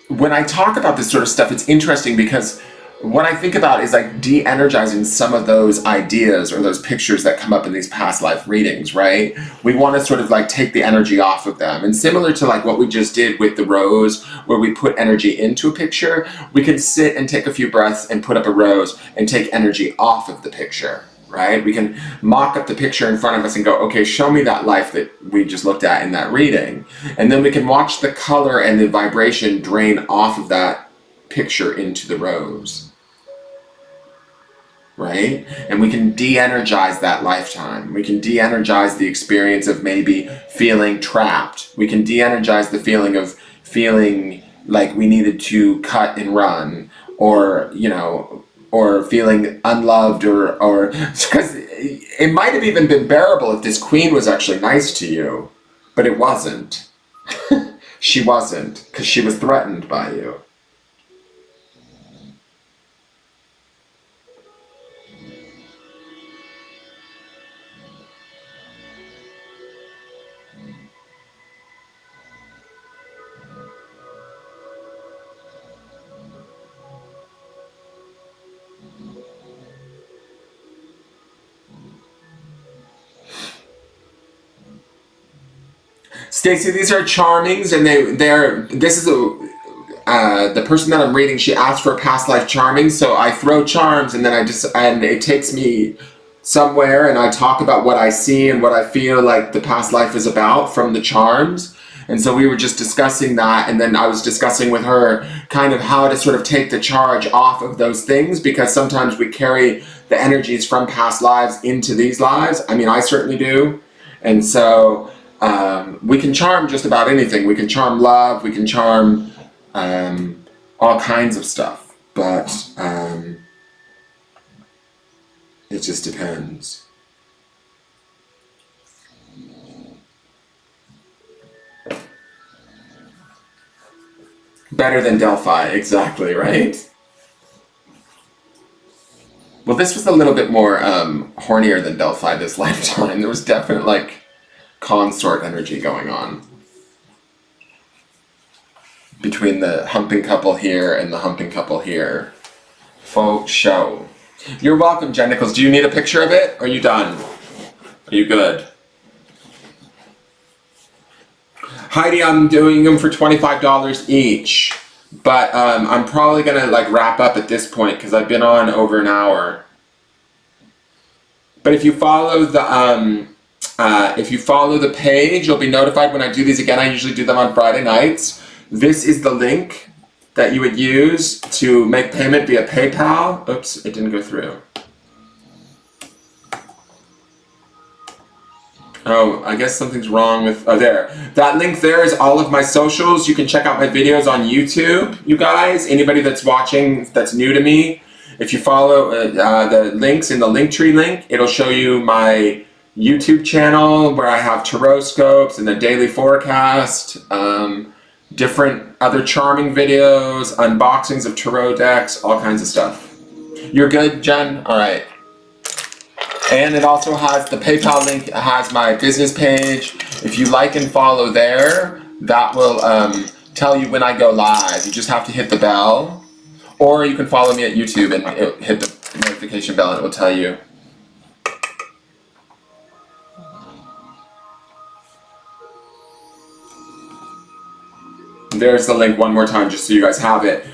[SPEAKER 1] when I talk about this sort of stuff, it's interesting because what I think about is like de-energizing some of those ideas or those pictures that come up in these past life readings, right? We want to sort of like take the energy off of them. And similar to like what we just did with the rose, where we put energy into a picture, we can sit and take a few breaths and put up a rose and take energy off of the picture, right? We can mock up the picture in front of us and go, okay, show me that life that we just looked at in that reading. And then we can watch the color and the vibration drain off of that picture into the rose. Right? And we can de-energize that lifetime. We can de-energize the experience of maybe feeling trapped. We can de-energize the feeling of feeling like we needed to cut and run, or, you know, or feeling unloved, or because it might have even been bearable if this queen was actually nice to you, but it wasn't. She wasn't, because she was threatened by you. Stacy, these are charmings, and this is the person that I'm reading. She asked for a past life charming, so I throw charms, and then and it takes me somewhere, and I talk about what I see and what I feel like the past life is about from the charms. And so we were just discussing that, and then I was discussing with her kind of how to sort of take the charge off of those things, because sometimes we carry the energies from past lives into these lives. I mean, I certainly do. And so we can charm just about anything. We can charm love, we can charm all kinds of stuff, but it just depends. Better than Delphi, exactly, right? Well, this was a little bit more hornier than Delphi this lifetime. There was definite, like, consort energy going on between the humping couple here and the humping couple here. Faux show. You're welcome, Jen Nichols. Do you need a picture of it? Or are you done? Are you good? Heidi, I'm doing them for $25 each. But I'm probably gonna like wrap up at this point because I've been on over an hour. But if you follow the page, you'll be notified when I do these again. I usually do them on Friday nights. This is the link that you would use to make payment via PayPal. Oops, it didn't go through. Oh, I guess something's wrong with, oh, there. That link there is all of my socials. You can check out my videos on YouTube, you guys. Anybody that's watching that's new to me, if you follow the links in the Linktree link, it'll show you my YouTube channel where I have tarot scopes and the daily forecast, different other charming videos, unboxings of tarot decks, all kinds of stuff. You're good, Jen? All right. And it also has the PayPal link. It has my business page. If you like and follow there, that will tell you when I go live. You just have to hit the bell. Or you can follow me at YouTube and hit the notification bell and it will tell you. There's the link one more time just so you guys have it.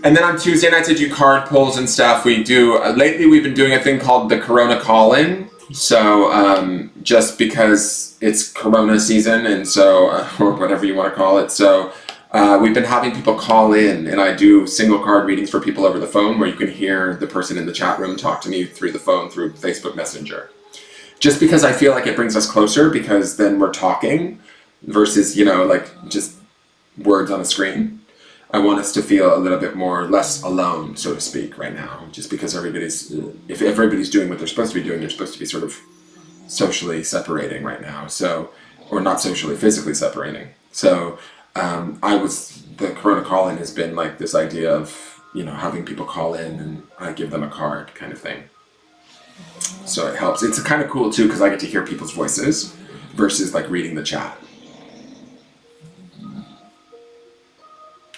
[SPEAKER 1] And then on Tuesday nights I do card pulls and stuff. We do, lately we've been doing a thing called the Corona Call-In. So just because it's Corona season and so, or whatever you want to call it. So we've been having people call in and I do single card readings for people over the phone where you can hear the person in the chat room talk to me through the phone through Facebook Messenger. Just because I feel like it brings us closer because then we're talking versus, you know, like just words on a screen. I want us to feel a little bit more less alone, so to speak, right now. Just because if everybody's doing what they're supposed to be doing, they're supposed to be sort of socially separating right now. So, or not socially, physically separating. So, the Corona Call-In has been like this idea of, you know, having people call in and I give them a card kind of thing. So it helps. It's kind of cool too because I get to hear people's voices versus like reading the chat.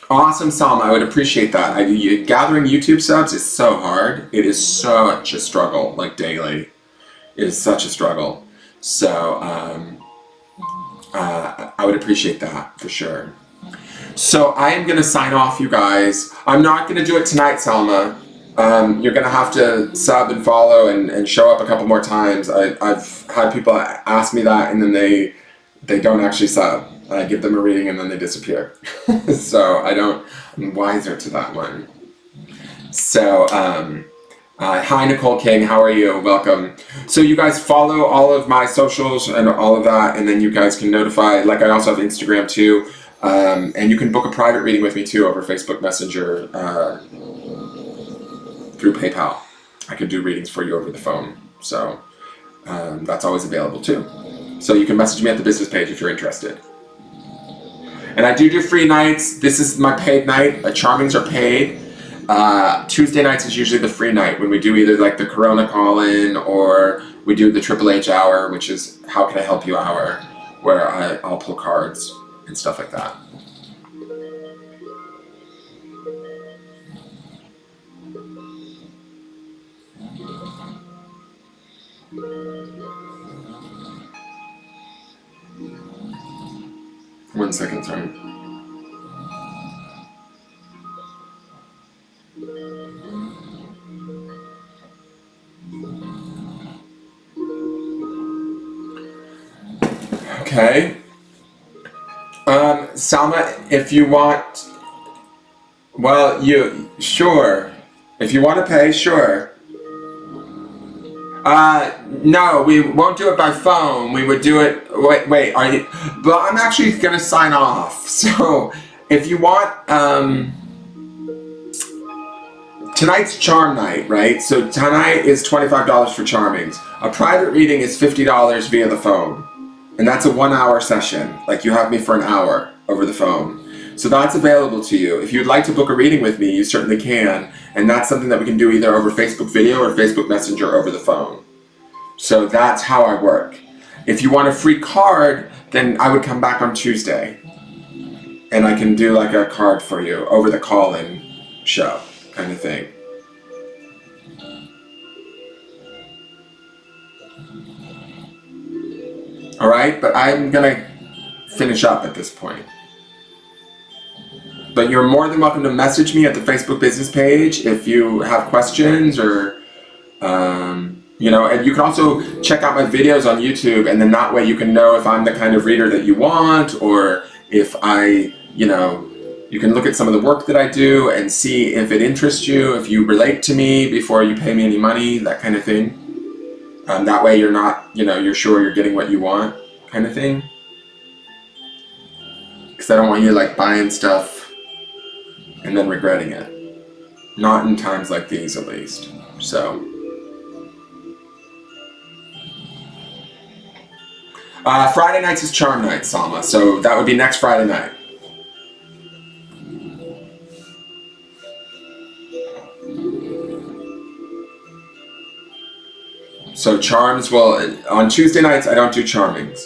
[SPEAKER 1] Awesome, Salma. I would appreciate that. Gathering YouTube subs is so hard. It is such a struggle, like daily. It is such a struggle. So I would appreciate that for sure. So I am going to sign off, you guys. I'm not going to do it tonight, Salma. You're going to have to sub and follow and show up a couple more times. I've had people ask me that, and then they don't actually sub. I give them a reading and then they disappear. So I'm wiser to that one. So, hi Nicole King, how are you? Welcome. So you guys follow all of my socials and all of that, and then you guys can notify, like I also have Instagram too, and you can book a private reading with me too over Facebook Messenger through PayPal. I can do readings for you over the phone, so that's always available too. So you can message me at the business page if you're interested. And I do free nights. This is my paid night. Charmings are paid. Tuesday nights is usually the free night when we do either like the Corona call-in or we do the Triple H hour, which is How Can I Help You hour, where I'll pull cards and stuff like that. One second, sorry. Okay. Salma, if you want, well, sure. If you want to pay, sure. No, we won't do it by phone. We would do it, wait, are you, but I'm actually going to sign off. So, if you want, tonight's charm night, right? So tonight is $25 for charmings. A private reading is $50 via the phone. And that's a 1 hour session. Like you have me for an hour over the phone. So that's available to you. If you'd like to book a reading with me, you certainly can. And that's something that we can do either over Facebook video or Facebook Messenger over the phone. So that's how I work. If you want a free card, then I would come back on Tuesday. And I can do like a card for you over the call-in show kind of thing. All right, but I'm gonna finish up at this point. But you're more than welcome to message me at the Facebook business page if you have questions or, you know, and you can also check out my videos on YouTube, and then that way you can know if I'm the kind of reader that you want, or if you know, you can look at some of the work that I do and see if it interests you, if you relate to me before you pay me any money, that kind of thing. That way you're not, you know, you're sure you're getting what you want kind of thing. Because I don't want you like buying stuff and then regretting it. Not in times like these, at least. So. Friday nights is charm night, Salma. So that would be next Friday night. So charms, well, on Tuesday nights, I don't do charmings.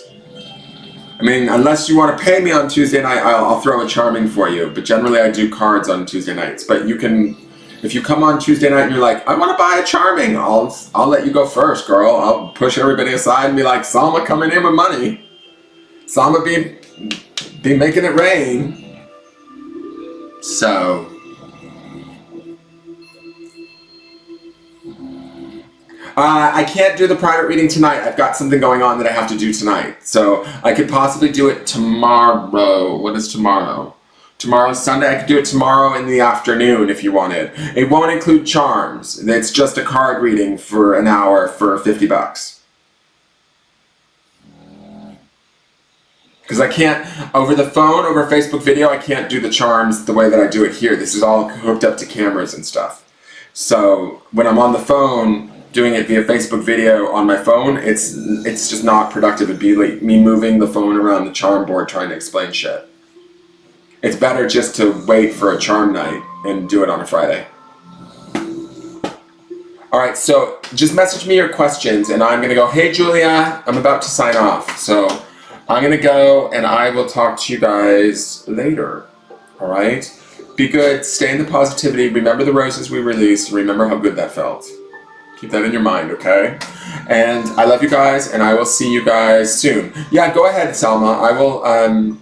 [SPEAKER 1] I mean, unless you want to pay me on Tuesday night, I'll throw a charming for you. But generally, I do cards on Tuesday nights. But you can, if you come on Tuesday night and you're like, I want to buy a charming, I'll let you go first, girl. I'll push everybody aside and be like, Salma coming in with money. Salma be making it rain. So. I can't do the private reading tonight. I've got something going on that I have to do tonight. So I could possibly do it tomorrow. What is tomorrow? Tomorrow's Sunday. I could do it tomorrow in the afternoon if you wanted. It won't include charms. It's just a card reading for an hour for $50. Because I can't, over the phone, over Facebook video, I can't do the charms the way that I do it here. This is all hooked up to cameras and stuff. So when I'm on the phone, doing it via Facebook video on my phone, it's just not productive. It'd be like me moving the phone around the charm board trying to explain shit. It's better just to wait for a charm night and do it on a Friday. Alright, so just message me your questions and I'm going to go, hey Julia, I'm about to sign off. So I'm going to go and I will talk to you guys later. All right? Be good. Stay in the positivity. Remember the roses we released. Remember how good that felt. Keep that in your mind, okay? And I love you guys, and I will see you guys soon. Yeah, go ahead, Selma. I will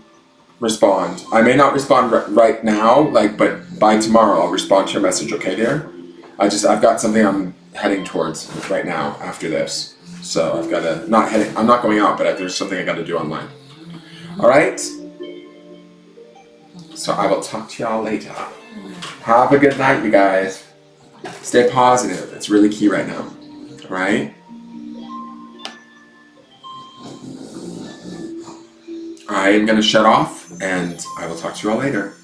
[SPEAKER 1] respond. I may not respond right now, but by tomorrow I'll respond to your message, okay, dear? I've got something I'm heading towards right now after this. So I've got to, I'm not going out, but there's something I got to do online. All right? So I will talk to y'all later. Have a good night, you guys. Stay positive. It's really key right now. All right? I am going to shut off, and I will talk to you all later.